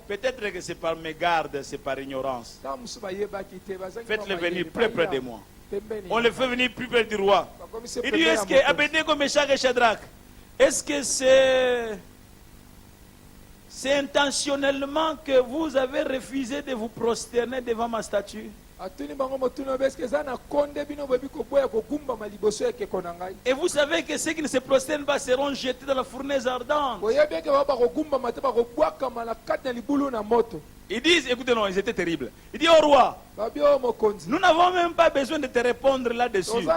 Peut-être que c'est par mégarde, c'est par ignorance. Faites-les venir plus près de moi. On les fait venir plus près du roi. Il dit est-ce que Abednego, Meshach et Shadrach, est-ce que c'est intentionnellement que vous avez refusé de vous prosterner devant ma statue? Et vous savez que ceux qui ne se prosternent pas seront jetés dans la fournaise ardente. Ils disent, écoutez, non, ils étaient terribles. Il dit au roi, nous n'avons même pas besoin de te répondre là-dessus.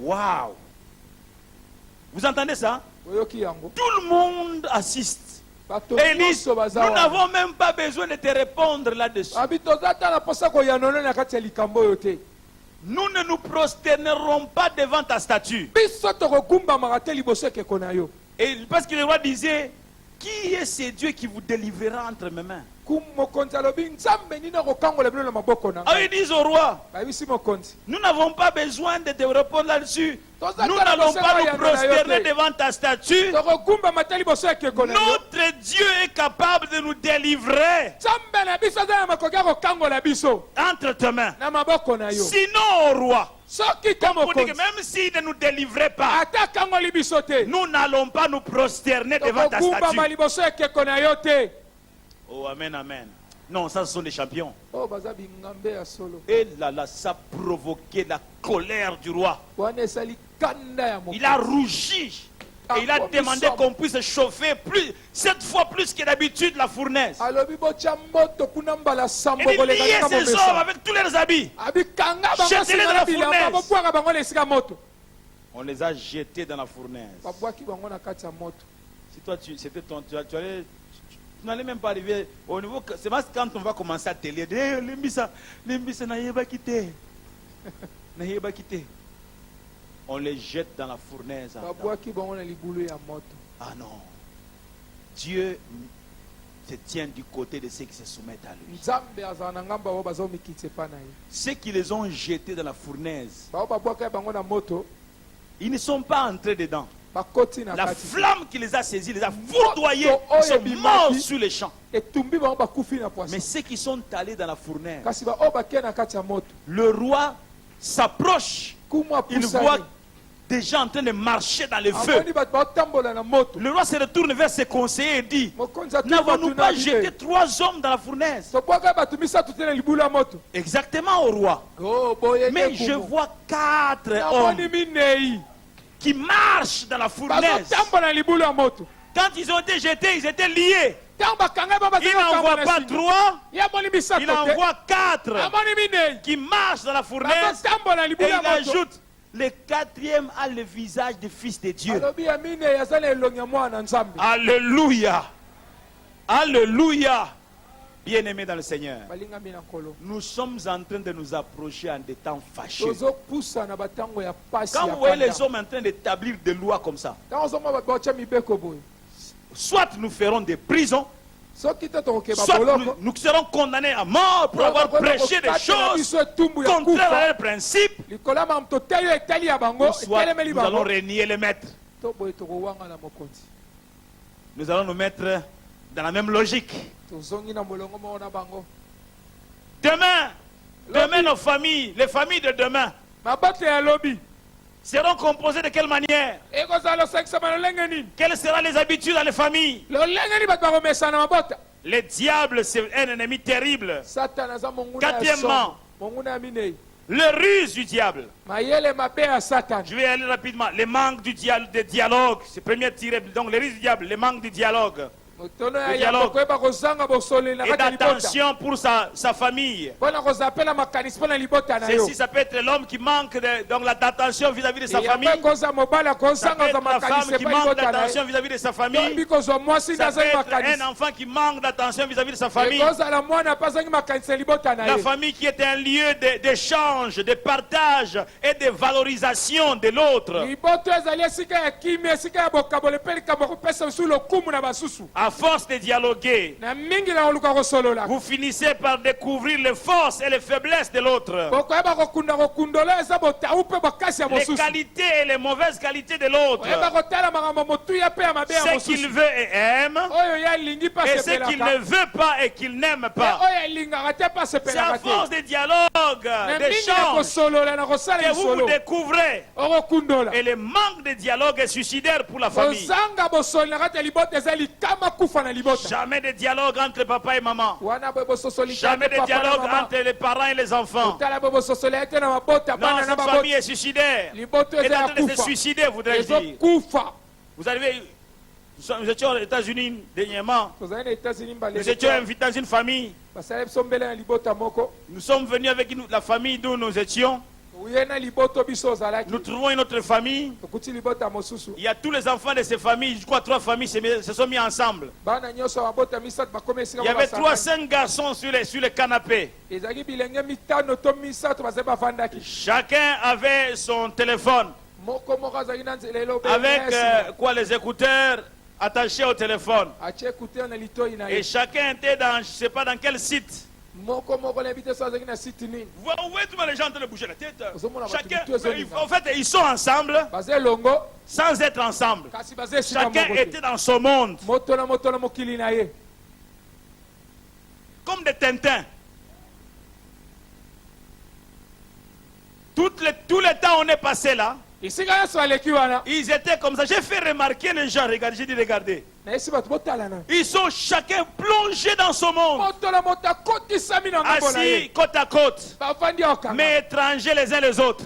Waouh! Vous entendez ça? Tout le monde assiste. Et ils disent, nous n'avons même pas besoin de te répondre là-dessus. Nous ne nous prosternerons pas devant ta statue. Et parce que le roi disait, qui est ce Dieu qui vous délivrera entre mes mains? Ah, ils disent au roi, nous n'avons pas besoin de te répondre là-dessus. Nous n'allons pas nous prosterner devant ta statue. Notre Dieu est capable de nous délivrer entre tes mains. Sinon, au roi, on dit que même s'il ne nous délivrait pas, nous n'allons pas nous prosterner devant ta statue. Oh, amen, amen. Non, ça, ce sont des champions. Et là, ça a provoqué la colère du roi. Il a rougi. Et il a demandé qu'on puisse chauffer cette fois plus que d'habitude la fournaise. Et il liait ces hommes avec tous leurs habits. Jetez-les dans la fournaise. On les a jetés dans la fournaise. Si toi, c'était ton... Tu n'allais même pas arriver au niveau... C'est parce que quand on va commencer à télé, on les jette dans la fournaise. Ah non. Dieu se tient du côté de ceux qui se soumettent à lui. Ceux qui les ont jetés dans la fournaise, ils ne sont pas entrés dedans. La flamme qui les a saisis, les a foudroyés, ils sont morts sur les champs. Mais ceux qui sont allés dans la fournaise, le roi s'approche, il voit des gens en train de marcher dans le feu. Le roi se retourne vers ses conseillers et dit, n'avons-nous pas jeté 3 hommes dans la fournaise? Exactement, au roi. Mais je vois 4 hommes qui marchent dans la fournaise. Quand ils ont été jetés, ils étaient liés. Il n'envoie pas 3, il envoie 4 qui marchent dans la fournaise. Et il ajoute, le 4e a le visage du Fils de Dieu. Alléluia. Alléluia. Bien-aimés dans le Seigneur, nous sommes en train de nous approcher en des temps fâcheux. Quand vous voyez les hommes en train d'établir des lois comme ça, soit nous ferons des prisons, soit nous serons condamnés à mort pour avoir prêché des choses contraires à leurs principes, soit nous allons renier les maîtres. Nous allons nous mettre dans la même logique. Demain, nos familles, les familles de demain, seront composées de quelle manière? Quelles seront les habitudes dans les familles? Le diable, c'est un ennemi terrible. Quatrièmement, le ruse du diable. Je vais aller rapidement. Le manque du dialogue. C'est premier tiré. Donc, le ruse du diable, le manque du dialogue. Et d'attention pour sa famille. Ceci, ça peut être l'homme qui manque d'attention vis-à-vis de sa famille. Ça peut être la femme qui manque d'attention vis-à-vis de sa famille. Ça peut être un enfant qui manque d'attention vis-à-vis de sa famille. La famille qui est un lieu d'échange, de partage et de valorisation de l'autre. À force de dialoguer, vous finissez par découvrir les forces et les faiblesses de l'autre, les qualités et les mauvaises qualités de l'autre, ce qu'il veut et aime, et ce qu'il ne veut pas et qu'il n'aime pas. C'est à force de dialogue, d'échange, que vous vous découvrez. Et le manque de dialogue est suicidaire pour la famille. Jamais de dialogue entre papa et maman. Jamais de dialogue entre les parents et les enfants. Non, cette famille est suicidaire. Est en train de se suicider, voudrais-je dire. Vous arrivez, nous étions aux États-Unis dernièrement. Nous étions invités dans une famille. Nous sommes venus avec la famille d'où nous étions. Nous trouvons une autre famille. Il y a tous les enfants de ces familles, je crois 3 familles se sont mis ensemble. Il y avait 3-5 garçons sur les canapés. Chacun avait son téléphone. Avec les écouteurs attachés au téléphone. Et chacun était dans, je ne sais pas dans quel site. Vous voyez tous les gens en train de bouger la tête. Chacun, en fait, ils sont ensemble sans être ensemble. Chacun était dans son monde. Comme des Tintins. Tout le temps on est passé là. Ils étaient comme ça. J'ai fait remarquer les gens. Regardez, j'ai dit regardez. Ils sont chacun plongés dans son monde. Assis côte à côte. Mais étrangers les uns les autres.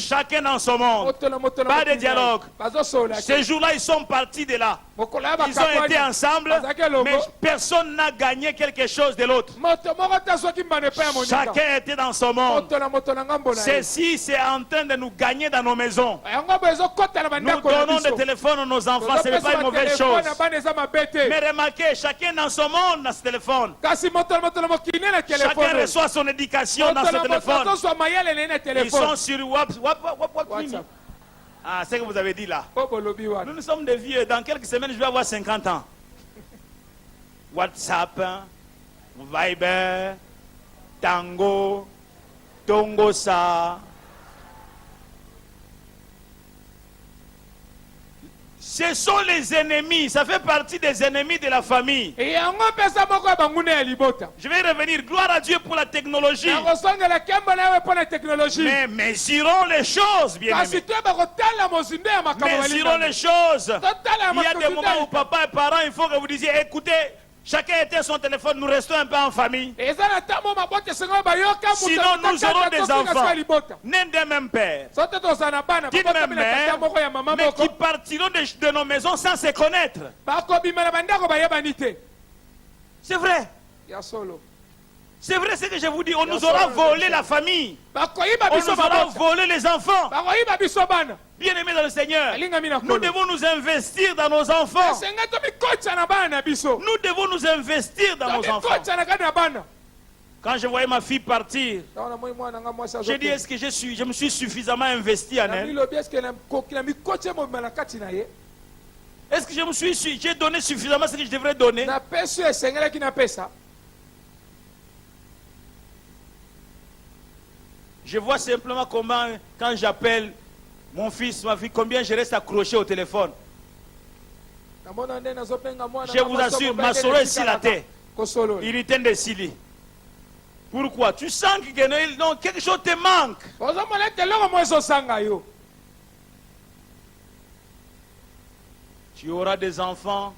Chacun dans son monde. Pas de dialogue. Ces jours-là, ils sont partis de là. Ils ont été ensemble. Mais personne n'a gagné quelque chose de l'autre. Chacun était dans son monde. Ceci, c'est en train de nous gagner dans nos maisons. Nous donnons des téléphones à nos enfants. Ce n'est pas une mauvaise chose. Mais remarquez, chacun dans son monde dans ce téléphone. Chacun reçoit son éducation dans ce téléphone. Ils sont sur WhatsApp. Ah, c'est ce que vous avez dit là. Nous sommes des vieux. Dans quelques semaines, je vais avoir 50 ans. WhatsApp, Viber, Tango, Tongosa. Ce sont les ennemis, ça fait partie des ennemis de la famille. Je vais revenir, gloire à Dieu pour la technologie. Mais mesurons les choses, bien aimés. Mesurons les choses. Il y a des moments où papa et parents, il faut que vous disiez, écoutez, chacun était son téléphone, nous restons un peu en famille. Sinon, nous aurons des enfants, nés d'un même père, d'une même mère, mais qui partiront de nos maisons sans se connaître. C'est vrai. C'est vrai ce que je vous dis, on nous aura volé la famille. On nous aura volé les enfants. Bien-aimés dans le Seigneur, nous devons nous investir dans nos enfants. Nous devons nous investir dans nos enfants. Quand je voyais ma fille partir, j'ai dit, est-ce que je me suis suffisamment investi en elle? Est-ce que j'ai donné suffisamment ce que je devrais donner? Je vois simplement comment, quand j'appelle mon fils, ma fille, combien je reste accroché au téléphone. Je vous assure, ma soeur ici la terre. Il était décidé. Pourquoi? Tu sens que quelque chose te manque. Tu auras des enfants,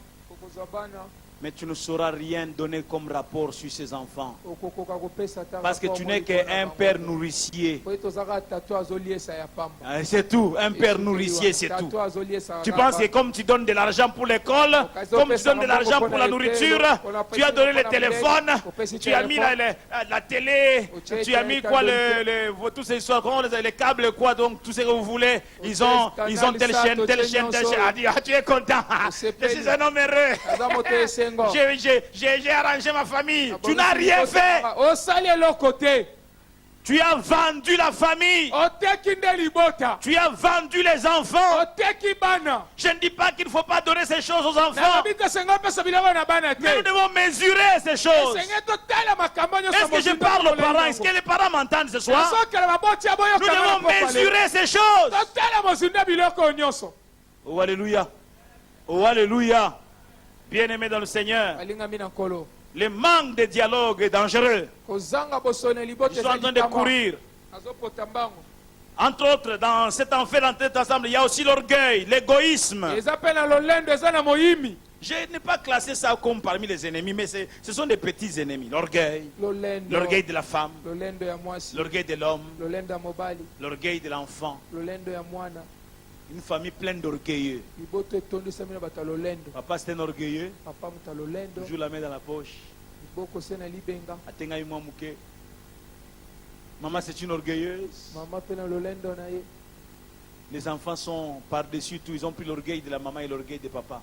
mais tu ne sauras rien donner comme rapport sur ces enfants. Parce que tu n'es qu'un père nourricier. C'est tout, un père nourricier, c'est tout. Tu penses que comme tu donnes de l'argent pour l'école, comme tu donnes de l'argent pour la nourriture, tu as donné le téléphone, tu as mis la télé, tu as mis quoi, toutes ces histoires, les câbles, quoi, donc tout ce que vous voulez. Ils ont telle chaîne, telle chaîne, telle chaîne. Ah, tu es content. Je suis un homme heureux. J'ai arrangé ma famille. Tu n'as rien fait. Tu as vendu la famille. Tu as vendu les enfants. Je ne dis pas qu'il ne faut pas donner ces choses aux enfants. Mais nous devons mesurer ces choses. Est-ce que je parle aux parents? Est-ce que les parents m'entendent ce soir? Nous devons mesurer ces choses. Oh alléluia. Oh alléluia. Bien-aimés dans le Seigneur, le manque de dialogue est dangereux. Ils sont en train de courir. Entre autres, dans cet enfer, dans cet ensemble, il y a aussi l'orgueil, l'égoïsme. Je n'ai pas classé ça comme parmi les ennemis, mais ce sont des petits ennemis. L'orgueil, l'orgueil de la femme, l'orgueil de l'homme, l'orgueil de l'enfant. Une famille pleine d'orgueilleux. Papa c'est un orgueilleux. Toujours la main dans la poche. Maman c'est une orgueilleuse. Les enfants sont par-dessus tout. Ils ont pris l'orgueil de la maman et l'orgueil de papa.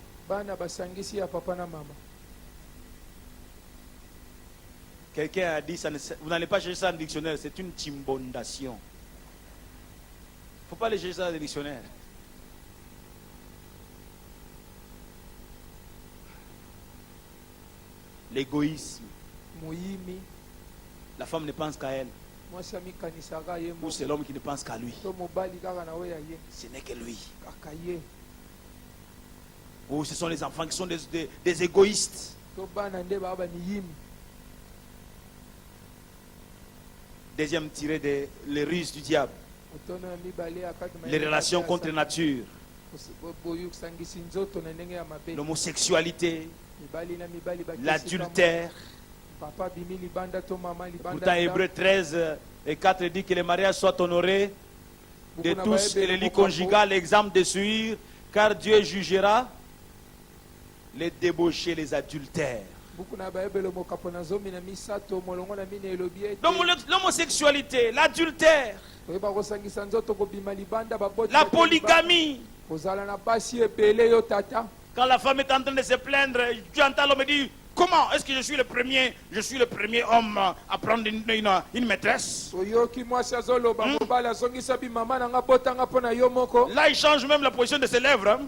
Quelqu'un a dit, vous n'allez pas chercher ça dans le dictionnaire, c'est une timbondation. Il ne faut pas aller chercher ça dans le dictionnaire. L'égoïsme. La femme ne pense qu'à elle. Ou c'est l'homme qui ne pense qu'à lui. Ce n'est que lui. Ou ce sont les enfants qui sont des égoïstes. Deuxième tiré les ruses du diable. Les relations contre nature. L'homosexualité. L'adultère. Pourtant, Hébreux 13 et 4 dit que le mariage soit honoré de tous et le lit conjugal, exemple de suivre, car Dieu jugera les débauchés, les adultères. Donc l'homosexualité, l'adultère, la polygamie. Quand la femme est en train de se plaindre, tu entends l'homme dire, comment est-ce que je suis le premier homme à prendre une maîtresse? Là, il change même la position de ses lèvres.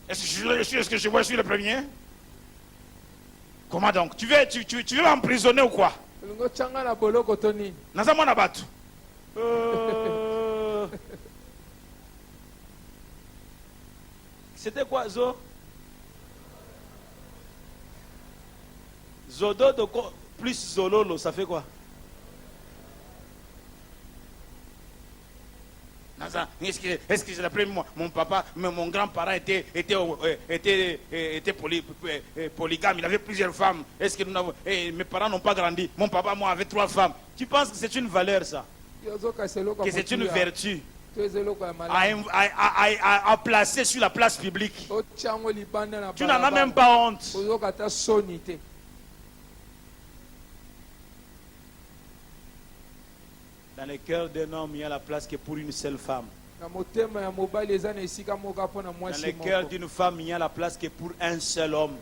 Est-ce que je suis le premier? Comment donc? Tu veux m'emprisonner ou quoi? C'était quoi, Zo? Zodo plus Zololo, ça fait quoi? Est-ce que c'est l'après mon papa, mon grand-parent était polygame, il avait plusieurs femmes. Est-ce que mes parents n'ont pas grandi? Mon papa, moi, avait 3 femmes. Tu penses que c'est une valeur, ça? Que c'est une vertu à placer sur la place publique? Tu n'en as même pas honte. Dans le cœur d'un homme, il y a la place que pour une seule femme. Dans le cœur d'une femme, il y a la place que pour un seul homme.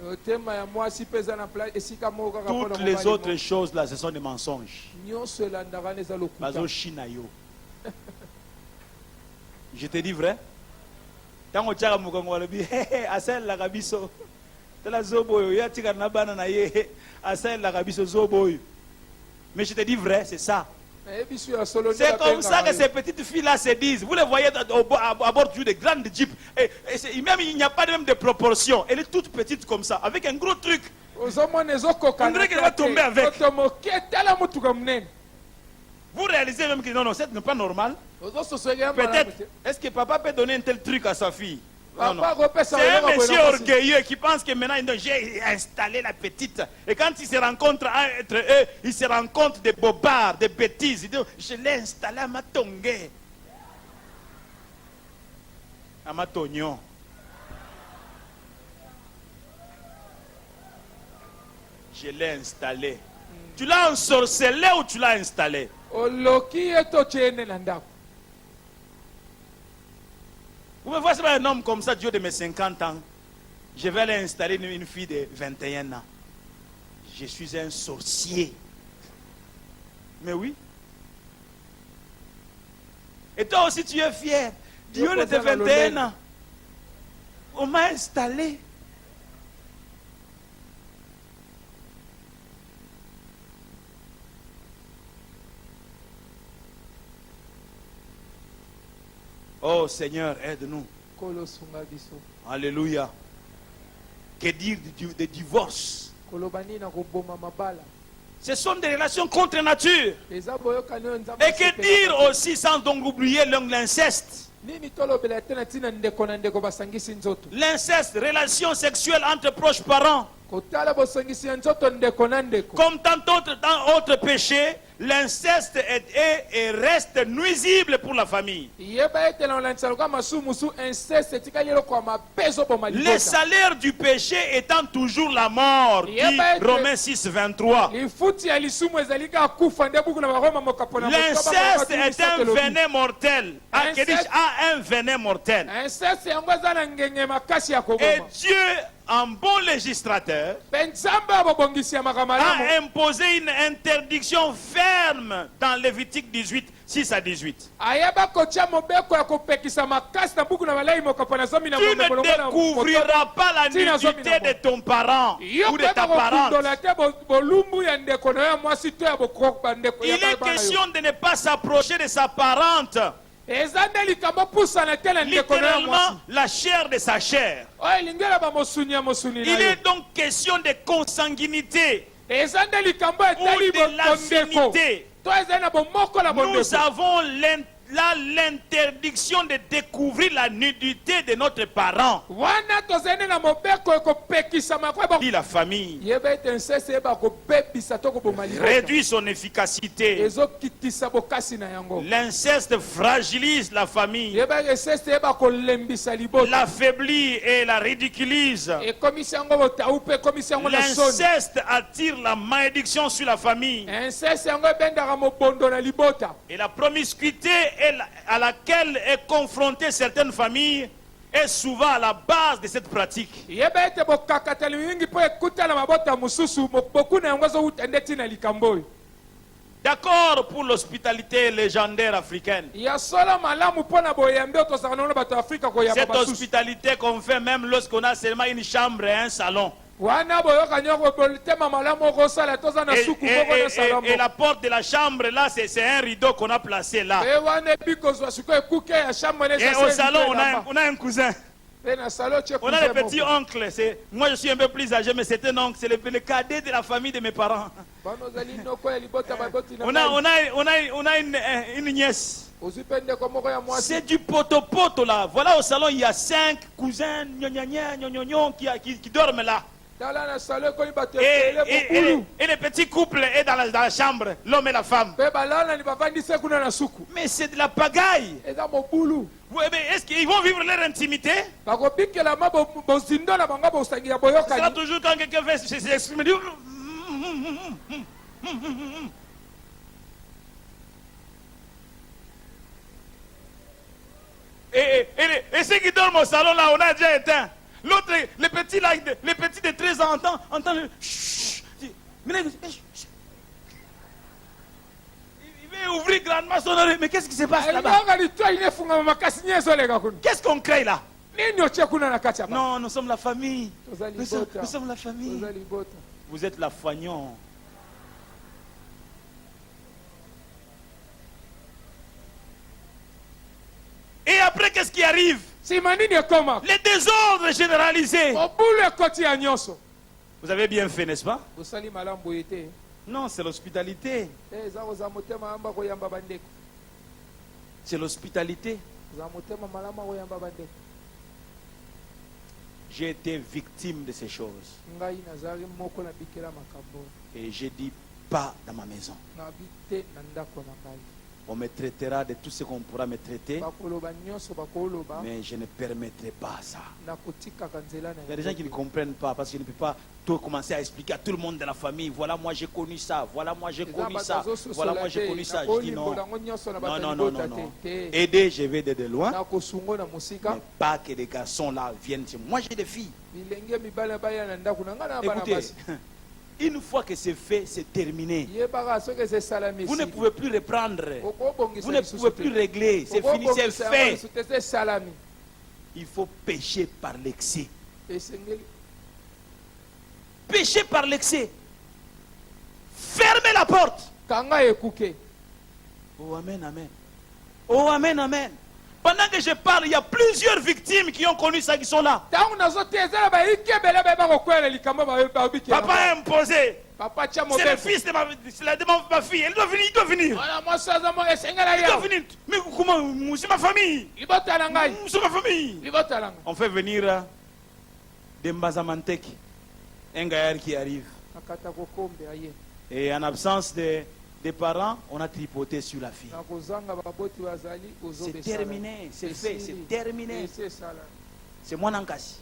Toutes les autres choses là, ce sont des mensonges. Je te dis vrai. Mais je te dis vrai, c'est ça. C'est comme ça que ces petites filles-là se disent. Vous les voyez à bord de grandes jeeps. Et même il n'y a pas même de proportion. Elle est toute petite comme ça, avec un gros truc. On dirait qu'elle va tomber avec. Vous réalisez même que non, ça n'est pas normal. Peut-être, est-ce que papa peut donner un tel truc à sa fille? Non, non. C'est un monsieur orgueilleux qui pense que maintenant j'ai installé la petite. Et quand ils se rencontrent entre eux, ils se rencontrent des bobards, des bêtises. Ils disent, je l'ai installé à ma tongue. À ma tognon. Je l'ai installé. Tu l'as ensorcelé ou tu l'as installé? Vous me voyez un homme comme ça, du haut de mes 50 ans. Je vais aller installer une fille de 21 ans. Je suis un sorcier. Mais oui. Et toi aussi, tu es fier. Du haut de tes 21 ans. On m'a installé. Oh Seigneur, aide-nous. Alléluia. Que dire de divorce? Ce sont des relations contre nature. Et que dire aussi sans donc oublier l'inceste? L'inceste, relation sexuelle entre proches parents. Comme tant d'autres péchés, l'inceste est et reste nuisible pour la famille. Le salaire du péché étant toujours la mort, dit Romains 6, 23. L'inceste est un venin mortel. Un venin mortel. Et Dieu, un bon législateur, a imposé une interdiction ferme dans Lévitique 18, 6 à 18. Tu ne découvriras pas la nudité de ton parent ou de ta parente. Il est question de ne pas s'approcher de sa parente. Littéralement, la chair de sa chair. Il est donc question de consanguinité ou de l'affinité. Nous avons l'interdiction de découvrir la nudité de notre parent. Dit la famille. Réduit son efficacité. L'inceste fragilise la famille. L'affaiblit et la ridiculise. L'inceste attire la malédiction sur la famille. Et la promiscuité à laquelle est confrontée certaines familles est souvent à la base de cette pratique. D'accord pour l'hospitalité légendaire africaine. Cette hospitalité qu'on fait même lorsqu'on a seulement une chambre et un salon. Et la porte de la chambre là, c'est un rideau qu'on a placé là. Et au salon, on a un cousin. On a le petit oncle. Moi je suis un peu plus âgé, mais c'est un oncle. C'est le cadet de la famille de mes parents. On a une nièce. C'est du poto-poto là. Voilà, au salon, il y a 5 cousins qui dorment là. Et le petit couple est dans la chambre, l'homme et la femme. Mais c'est de la pagaille. Est-ce qu'ils vont vivre leur intimité? C'est là toujours quand quelqu'un fait s'exprimer. Et ceux qui dorment au salon, là, on a déjà éteint. L'autre, les petits de 13 ans entendent le... Il veut ouvrir grandement son oreille. Mais qu'est-ce qui se passe là-bas? Qu'est-ce qu'on crée là? Non, nous sommes la famille. Nous sommes la famille. Vous êtes la fagnon. Et après, qu'est-ce qui arrive? Les désordres généralisés. Vous avez bien fait, n'est-ce pas? Non, c'est l'hospitalité. C'est l'hospitalité. J'ai été victime de ces choses. Et j'ai dit pas dans ma maison. On me traitera de tout ce qu'on pourra me traiter, mais je ne permettrai pas ça. Il y a des gens qui ne comprennent pas parce qu'ils ne peuvent pas tout commencer à expliquer à tout le monde de la famille. Voilà, moi j'ai connu ça. Voilà, moi j'ai connu ça. Voilà, moi j'ai connu ça. Je dis non. Non. Aider, je vais de loin. Mais pas que les garçons là viennent chez moi. Moi j'ai des filles. Écoutez. Une fois que c'est fait, c'est terminé. Vous ne pouvez plus reprendre. Vous ne pouvez plus régler. C'est fini, c'est fait. Il faut pécher par l'excès. Pécher par l'excès. Fermez la porte. Oh amen, amen. Oh amen, amen. Pendant que je parle, il y a plusieurs victimes qui ont connu ça, qui sont là. Papa a imposé. C'est le fils de ma fille. Elle doit venir, il doit venir. Il doit venir. Mais comment? C'est ma famille. C'est ma famille. On fait venir des Mbazamantek, un gaillard qui arrive. Et en absence des parents, on a tripoté sur la fille. C'est terminé, c'est fait, c'est terminé. C'est moi Nankasi.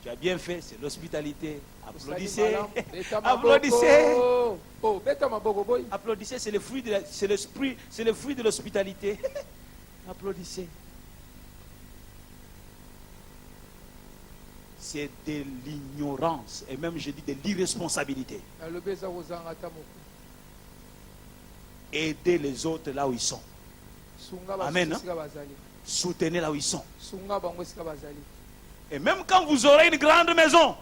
Tu as bien fait, c'est l'hospitalité. Applaudissez. Applaudissez. Applaudissez, c'est le fruit de l'esprit, c'est le fruit de l'hospitalité. Applaudissez. C'est de l'ignorance et même je dis de l'irresponsabilité. Aider les autres là où ils sont. Amen. Hein? Soutenez là où ils sont. Et même quand vous aurez une grande maison,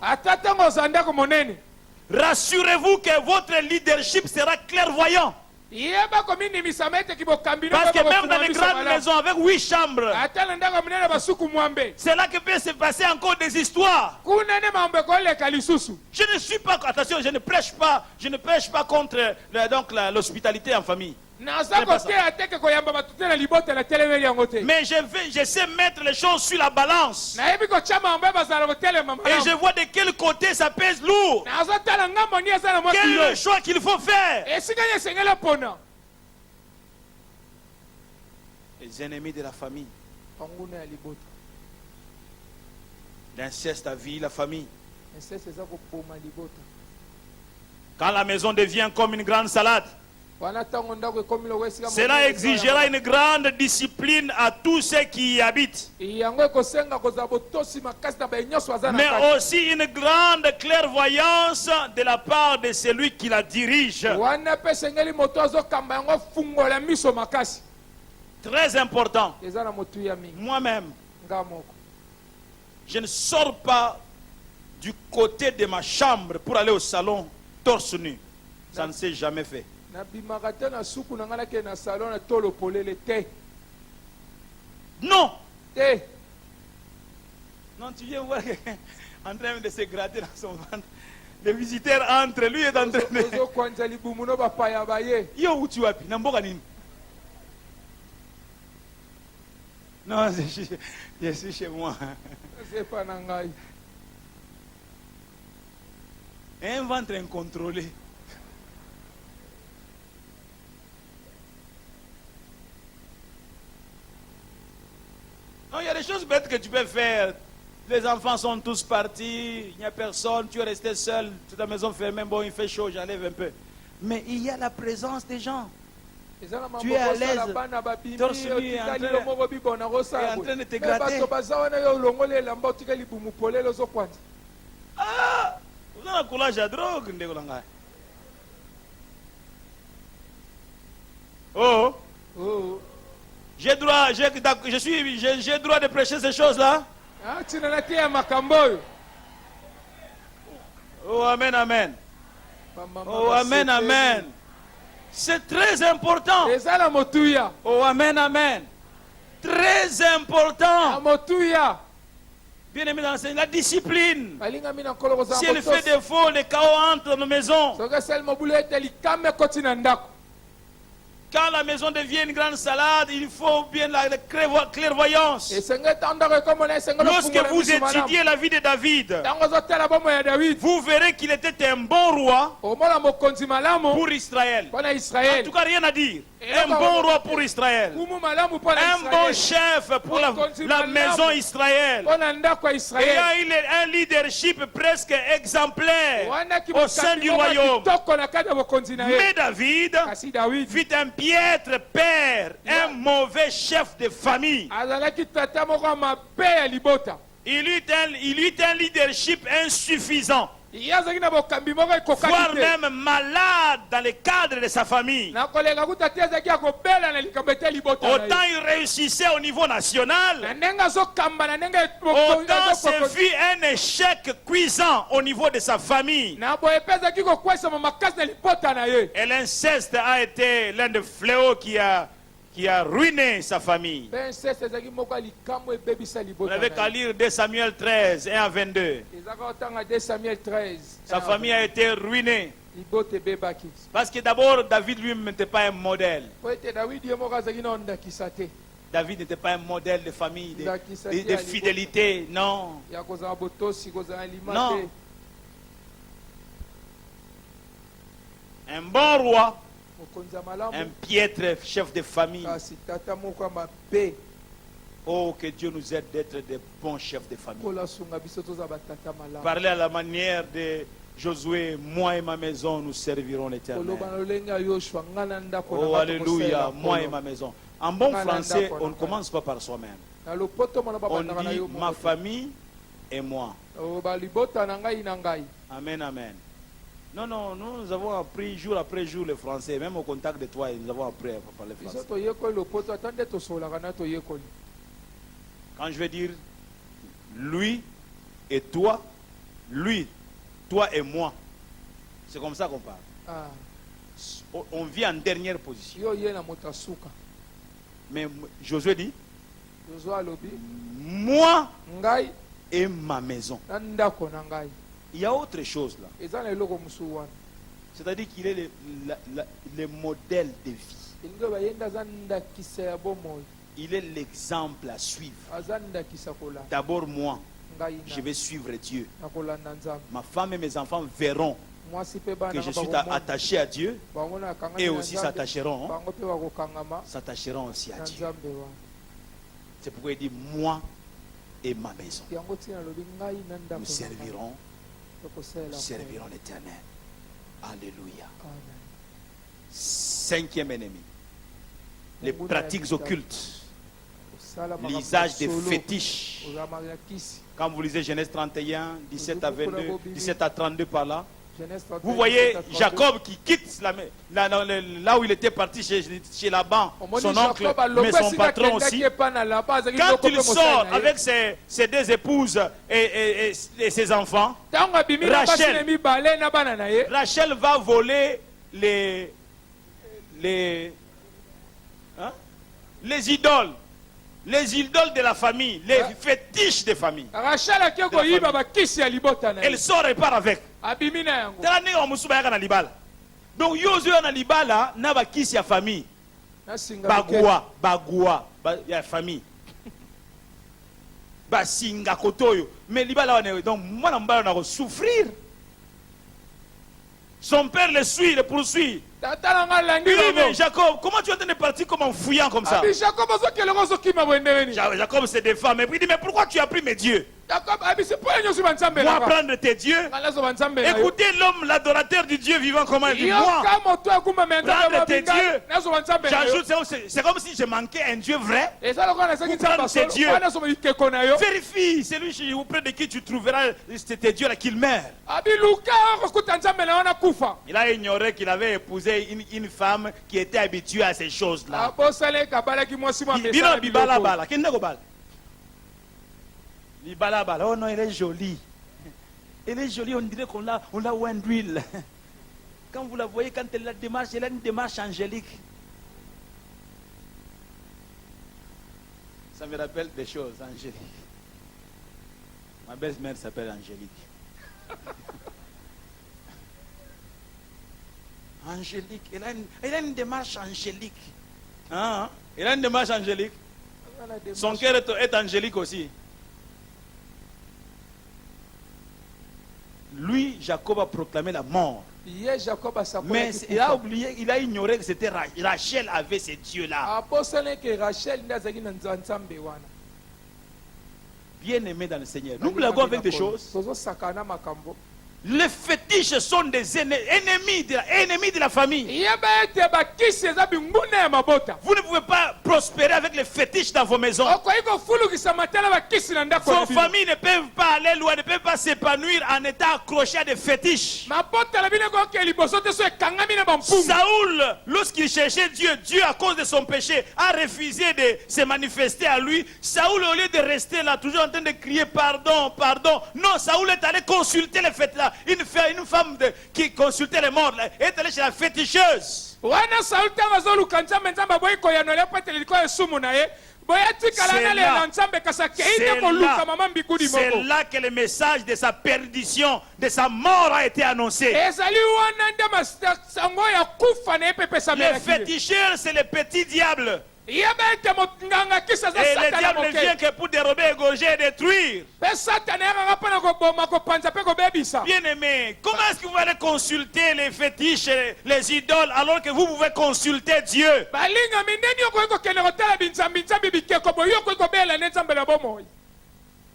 rassurez-vous que votre leadership sera clairvoyant. Parce que même dans les grandes maisons avec 8 chambres, c'est là que peut se passer encore des histoires. Je ne suis pas, attention, je ne prêche pas contre l'hospitalité en famille. Mais je sais mettre les choses sur la balance. Et je vois de quel côté ça pèse lourd. Quel est le choix qu'il faut faire? Les ennemis de la famille. L'inceste a vie la famille. Quand la maison devient comme une grande salade, cela exigera une grande discipline à tous ceux qui y habitent. Mais aussi une grande clairvoyance de la part de celui qui la dirige. Très important. Moi-même, je ne sors pas du côté de ma chambre pour aller au salon torse nu. Ça ne s'est jamais fait. Non. Non, tu viens voir en train de se gratter dans son ventre. Les visiteurs entrent, lui est en train de... Yo, où tu as pu? Non, je suis chez moi. Un ventre incontrôlé. Non, il y a des choses bêtes que tu peux faire. Les enfants sont tous partis, il n'y a personne, tu es resté seul, toute la maison fermée, bon, il fait chaud, j'enlève un peu. Mais il y a la présence des gens. Tu es à l'aise. Torse nu est en train de te gratter. Ah, vous avez un courage à drogue. Oh, j'ai droit de prêcher ces choses-là. Oh, amen, amen. Oh, amen, amen. C'est très important. Oh, amen, amen. Très important. Bien aimé dans la discipline. Si elle fait défaut, le chaos entre dans nos maisons. Quand la maison devient une grande salade, il faut bien la clairvoyance. Lorsque vous étudiez la vie de David, vous verrez qu'il était un bon roi pour Israël. En tout cas, rien à dire. Un bon roi pour Israël. Un bon chef pour la maison Israël. Et un leadership presque exemplaire au sein du royaume. Mais David fit un piètre père, un mauvais chef de famille. Il eut un leadership insuffisant, voire même malade dans le cadre de sa famille. Autant il réussissait au niveau national, autant ce fut un échec cuisant au niveau de sa famille. Et l'inceste a été l'un des fléaux qui a ruiné sa famille. Vous n'avez qu'à lire 2 Samuel 13, 1 à 22. Sa famille a été ruinée. Parce que d'abord, David lui-même n'était pas un modèle. David n'était pas un modèle de famille, de fidélité, non. Non. Un bon roi, un piètre chef de famille. Oh, que Dieu nous aide d'être des bons chefs de famille. Parlez à la manière de Josué, moi et ma maison, nous servirons l'Éternel. Oh, alléluia, moi et ma maison. En bon français, on ne commence pas par soi-même. On dit ma famille et moi. Amen, amen. Non, non, nous avons appris jour après jour le français. Même au contact de toi, nous avons appris à parler français. Quand je vais dire lui et toi, lui, toi et moi, c'est comme ça qu'on parle. On vit en dernière position. Mais Josué dit, moi et ma maison. Il y a autre chose là. C'est-à-dire qu'il est le modèle de vie. Il est l'exemple à suivre. D'abord moi, je vais suivre Dieu. Ma femme et mes enfants verront que je suis attaché à Dieu et aussi s'attacheront aussi à Dieu. C'est pourquoi il dit moi et ma maison. Nous servirons l'Éternel. Alléluia. 5e ennemi. Les pratiques occultes. L'usage des fétiches. Quand vous lisez Genèse 31, 17 à 22, 17 à 32 par là, vous voyez Jacob qui quitte là où il était parti chez Laban, son oncle, mais son patron aussi. Quand il sort avec ses 2 épouses et ses enfants, Rachel va voler les idoles. Les idoles de la famille, les fétiches de famille. Elle sort et part avec. Donc, Yosué na libala na ba kisi ya famille. Bagua, ya famille. Ba singa kotoyo. Mais libala donc moi na mbala na souffrir. Son père le suit, le poursuit. Mais Jacob, comment tu es en train de partir comme en fouillant comme ça? Jacob se défend, mais il dit, mais pourquoi tu as pris mes dieux? Moi prendre tes dieux. Écoutez l'homme, l'adorateur du Dieu vivant, comment il dit. Moi prendre tes dieux. J'ajoute, c'est comme si je manquais un Dieu vrai. Vous prendre tes dieux. Vérifie, c'est lui auprès de qui tu trouveras tes dieux là qu'il meurt. Il a ignoré qu'il avait épousé une femme qui était habituée à ces choses-là. Oh non, elle est jolie. Elle est jolie, on dirait qu'on l'a oint d'huile. Quand vous la voyez, quand elle a une démarche angélique. Ça me rappelle des choses angéliques. Ma belle-mère s'appelle Angélique. Angélique, elle a une démarche angélique. Hein? Elle a une démarche angélique. Son cœur est angélique aussi. Lui, Jacob a proclamé la mort. Mais il a oublié, il a ignoré que c'était Rachel avait ces dieux-là. Bien aimé dans le Seigneur. Nous blaguons avec des choses. Les fétiches sont des ennemis de la famille. Vous ne pouvez pas prospérer avec les fétiches dans vos maisons. Vos familles ne peuvent pas aller loin, ne peuvent pas s'épanouir en étant accrochés à des fétiches. Saoul, lorsqu'il cherchait Dieu, Dieu à cause de son péché a refusé de se manifester à lui. Saoul, au lieu de rester là, toujours en train de crier pardon, pardon. Non, Saoul est allé consulter les fétiches là. Une femme qui consultait les morts là, est allée chez la féticheuse. C'est là que le message de sa perdition, de sa mort a été annoncé. Les féticheurs, c'est les petits diables. Et le diable ne vient que pour dérober, égorger et détruire. Bien aimé, comment est-ce que vous allez consulter les fétiches, les idoles, alors que vous pouvez consulter Dieu?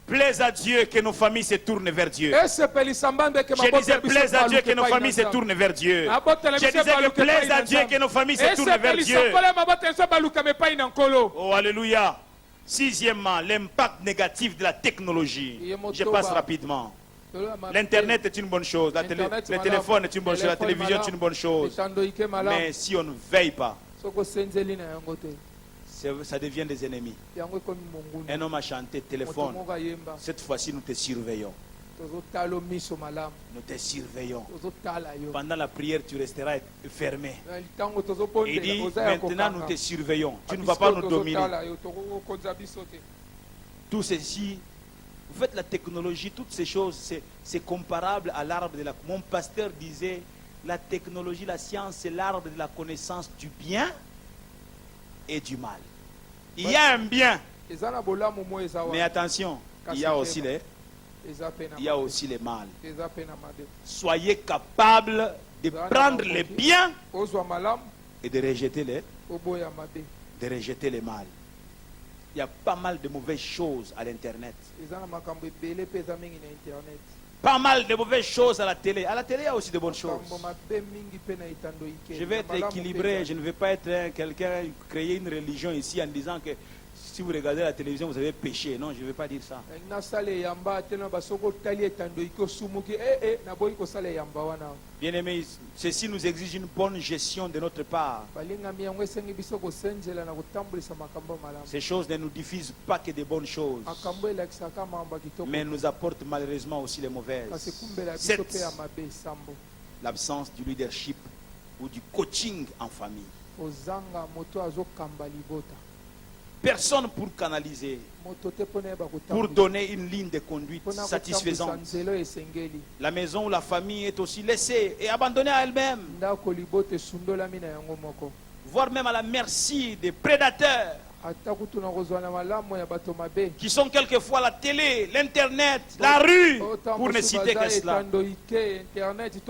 Plaise à Dieu que nos familles se tournent vers Dieu. Je disais, plaise à Dieu que nos familles se tournent vers Dieu. Je disais que plaise à Dieu que nos familles se tournent vers Dieu. Oh, alléluia. Sixièmement, l'impact négatif de la technologie. Je passe rapidement. L'internet est une bonne chose. Le téléphone est une bonne chose. La télévision est une bonne chose. Mais si on ne veille pas, ça devient des ennemis. Un homme a chanté téléphone. Cette fois-ci, nous te surveillons. Nous te surveillons. Pendant la prière, tu resteras fermé. Il dit, maintenant nous te surveillons. Tu ne vas pas nous dominer. Tout ceci, vous faites la technologie, toutes ces choses, c'est comparable à l'arbre de la... Mon pasteur disait, la technologie, la science, c'est l'arbre de la connaissance du bien et du mal. Il y a un bien. Mais attention, il y a aussi les mal. Soyez capables de prendre les biens et de rejeter les mal. Il y a pas mal de mauvaises choses à l'internet. Pas mal de mauvaises choses à la télé. À la télé, il y a aussi de bonnes choses. Je vais être équilibré. Je ne vais pas être quelqu'un créer une religion ici en disant que si vous regardez la télévision, vous avez péché. Non, je ne vais pas dire ça. Bien aimé, ceci nous exige une bonne gestion de notre part. Ces choses ne nous diffusent pas que des bonnes choses, mais nous apportent malheureusement aussi les mauvaises. C'est l'absence du leadership ou du coaching en famille. Personne pour canaliser, pour donner une ligne de conduite satisfaisante. La maison ou la famille est aussi laissée et abandonnée à elle-même, voire même à la merci des prédateurs qui sont quelquefois la télé, l'internet, la rue, pour ne citer que cela.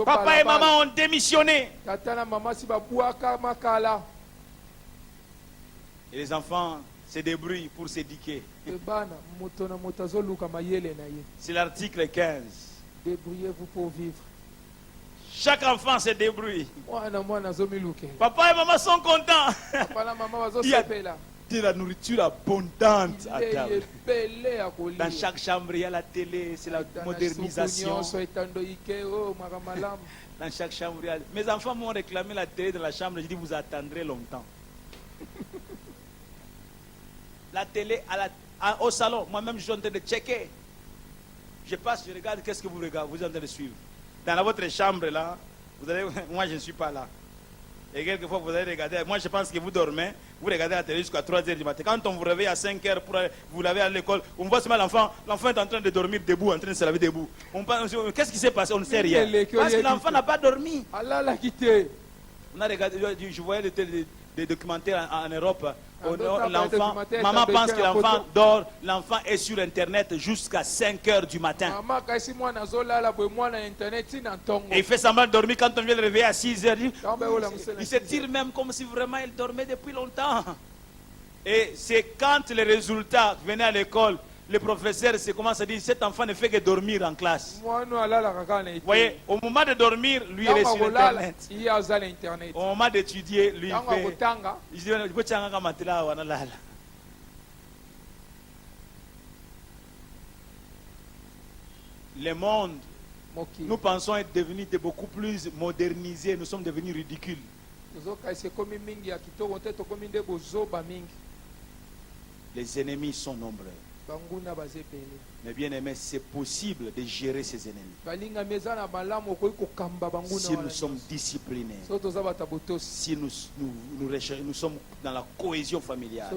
Papa et maman ont démissionné. Et les enfants C'est des bruits pour s'éduquer. ebana moto na moto azoluka mayele na ye. C'est l'article 15. Débrouillez-vous pour vivre. Chaque enfant se débrouille. Mwana azomiluke. Papa et maman sont contents. Papa na mama Il y a bazosepela. de la nourriture abondante à table. Ebele ya kolia. Dans chaque chambre, il y a la télé, c'est la modernisation. Dans chaque chambre, il y a... Mes enfants m'ont réclamé la télé dans la chambre. Je dis, vous attendrez longtemps. La télé au salon, moi-même, je suis en train de checker. Je passe, je regarde, qu'est-ce que vous regardez? Vous êtes en train de suivre. Dans votre chambre, là, vous allez... moi, je ne suis pas là. Et quelquefois, vous allez regarder. Moi, je pense que vous dormez. Vous regardez la télé jusqu'à 3h du matin. Quand on vous réveille à 5h pour vous laver à l'école, on voit seulement l'enfant. L'enfant est en train de dormir debout, en train de se laver debout. Qu'est-ce qui s'est passé? On ne sait rien. Parce que l'enfant n'a pas dormi. Allah l'a quitté. On a regardé, je voyais des documentaires en Europe. L'enfant, maman pense que l'enfant dort, l'enfant est sur Internet jusqu'à 5h du matin. Et il fait semblant de dormir quand on vient le réveiller à 6h. Il se tire même comme si vraiment il dormait depuis longtemps. Et c'est quand les résultats venaient à l'école, le professeur commence à dire, cet enfant ne fait que dormir en classe. Vous voyez, au moment de dormir, lui il est sur Internet. Au moment d'étudier, lui il fait... Il dit, le monde, nous pensons être devenus beaucoup plus modernisés, nous sommes devenus ridicules. Les ennemis sont nombreux. Mais bien aimé, c'est possible de gérer ces ennemis. Si nous sommes disciplinés, si nous sommes dans la cohésion familiale,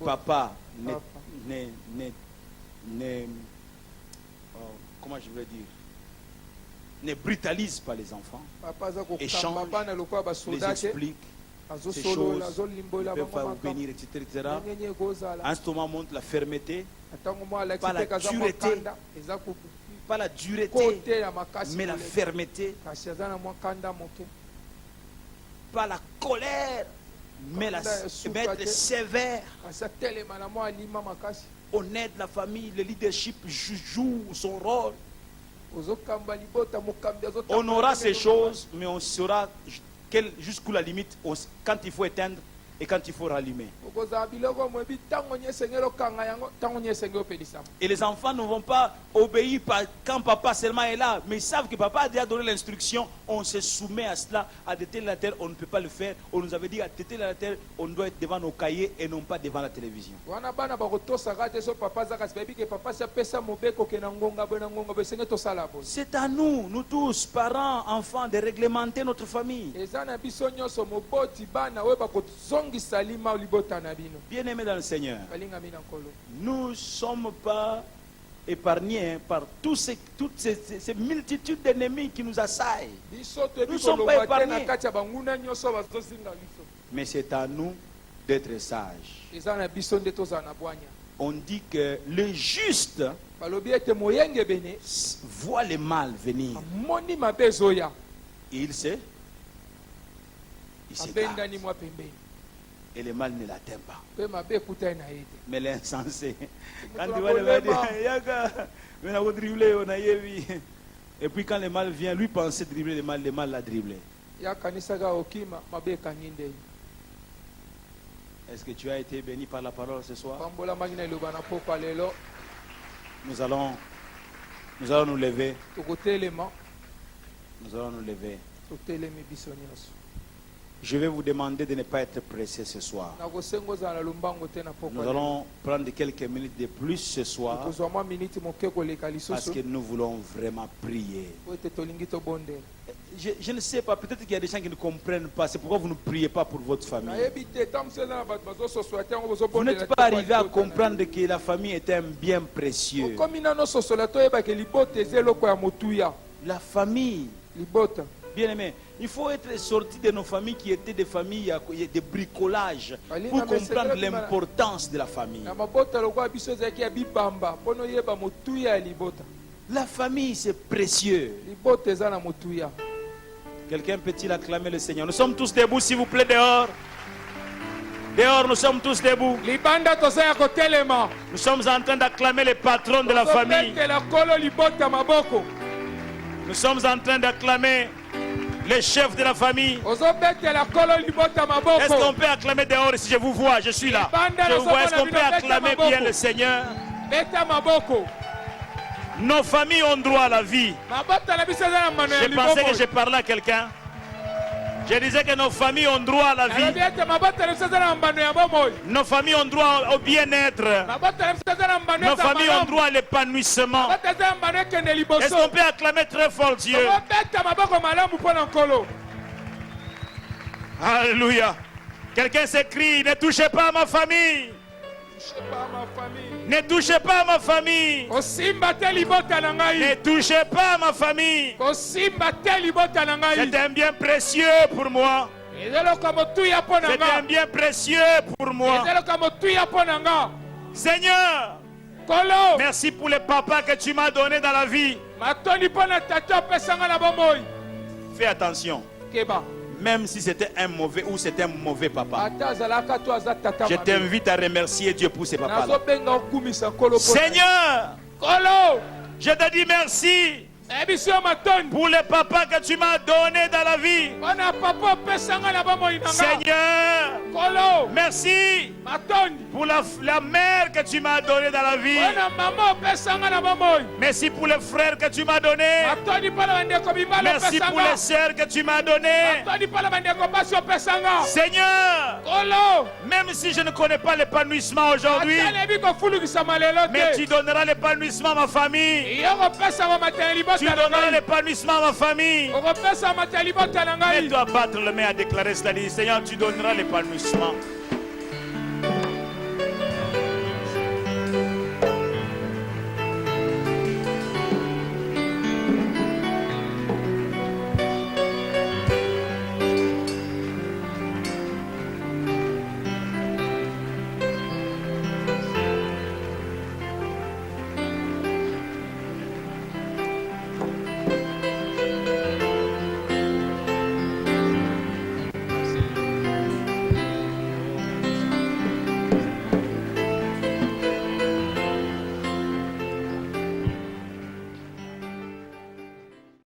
papa comment je vais dire, ne brutalise pas les enfants, échange, les explique ces choses, ils peuvent faire bénir, etc. En ce moment, montre la fermeté, pas la dureté, mais la fermeté, pas la colère, mais être sévère. On aide la famille, le leadership joue son rôle. On aura ces choses, mais on saura jusqu'où la limite, quand il faut éteindre et quand il faut rallumer. Et les enfants ne vont pas obéir quand papa seulement est là, mais ils savent que papa a déjà donné l'instruction, on se soumet à cela, à de telle terre, on ne peut pas le faire. On nous avait dit à de telle terre, on doit être devant nos cahiers et non pas devant la télévision. C'est à nous, nous tous, parents, enfants, de réglementer notre famille. Bien-aimés dans le Seigneur, nous ne sommes pas épargnés par toutes ces multitudes d'ennemis qui nous assaillent. Nous ne sommes pas épargnés. Mais c'est à nous d'être sages. On dit que le juste voit le mal venir. Et il sait. Il se garde. Et le mal ne l'atteint pas. Mais l'insensé, quand tu vois le mal dire, et puis quand le mal vient, lui pensait dribbler le mal l'a dribblé. Est-ce que tu as été béni par la parole ce soir? Nous allons nous lever. Nous allons nous lever. Je vais vous demander de ne pas être pressé ce soir. Nous allons prendre quelques minutes de plus ce soir parce que nous voulons vraiment prier. Je ne sais pas, peut-être qu'il y a des gens qui ne comprennent pas. C'est pourquoi vous ne priez pas pour votre famille. Vous n'êtes pas arrivé à comprendre que la famille est un bien précieux. La famille, bien aimé, il faut être sorti de nos familles qui étaient des familles de bricolage pour comprendre l'importance de la famille. La famille, c'est précieux. Quelqu'un peut-il acclamer le Seigneur? Nous sommes tous debout, s'il vous plaît, dehors. Dehors, nous sommes tous debout. libanda toza ya kotelema Nous sommes en train d'acclamer les patrons de la famille. tozobetela kolo libota maboko Nous sommes en train d'acclamer les chefs de la famille. ozobetela kolo libota Est-ce qu'on maboko peut acclamer dehors si je vous vois? Je suis là. Je vous vois. Est-ce qu'on peut acclamer bien le Seigneur? beta maboko Nos familles ont droit à la vie. mabota na biso eza na mano ya Je pensais que je liboko parlais à quelqu'un. Je disais que nos familles ont droit à la nalobi vie. ete mabota na biso eza na mano ya bomoi Nos familles ont droit au bien-être. mabota na biso eza na mano Nos eza familles ont malamu droit à l'épanouissement. mabota eza na mano ekende Est-ce liboso qu'on peut acclamer très fort Dieu? tozobeta maboko malamu mpo na nkolo Alléluia. Quelqu'un s'écrie, ne touchez pas à ma famille. Ne touchez pas à ma famille. kosimba te libota na Ne ngai touchez pas à ma famille. kosimba te libota na C'est ngai un bien précieux pour moi. ezeloka motuya mpo na C'est un nga bien précieux pour moi. ezeloka motuya mpo na nga Seigneur, kolo merci pour les papas que tu m'as donnés dans la vie. matoni mpo na tata opesanga na bomoi Fais attention. keba Même si c'était un mauvais ou c'est un mauvais papa. ata azalaka to aza tata Je mabe. t'invite à remercier Dieu pour ces papas-là. nazobenga okumisa nkolo mpo na- Seigneur, kolo je te dis merci nayebi yo matoni pour les papas que tu m'as donnés dans la vie. mpo na papa opesanga na bomoi na nga Seigneur, kolo merci matoni pour la mère que tu m'as donnée dans la vie. mpo na mama opesanga na bomoi Merci pour les frères que tu m'as donnés. matoni mpo na bandeko mibali Merci pour opesanga les sœurs que tu m'as données. matoni mpo na bandeko basi opesanga Seigneur, kolo même si je ne connais pas l'épanouissement aujourd'hui, ata nayebi kofulukisama lelo mais tu te donneras l'épanouissement à ma famille. yo kopesa mamata ya Tu libota na donneras ngai l'épanouissement à ma famille. okopesa mamata ya libota na ngai Mets-toi à battre le main à déclarer cela. Dit, Seigneur, tu donneras l'épanouissement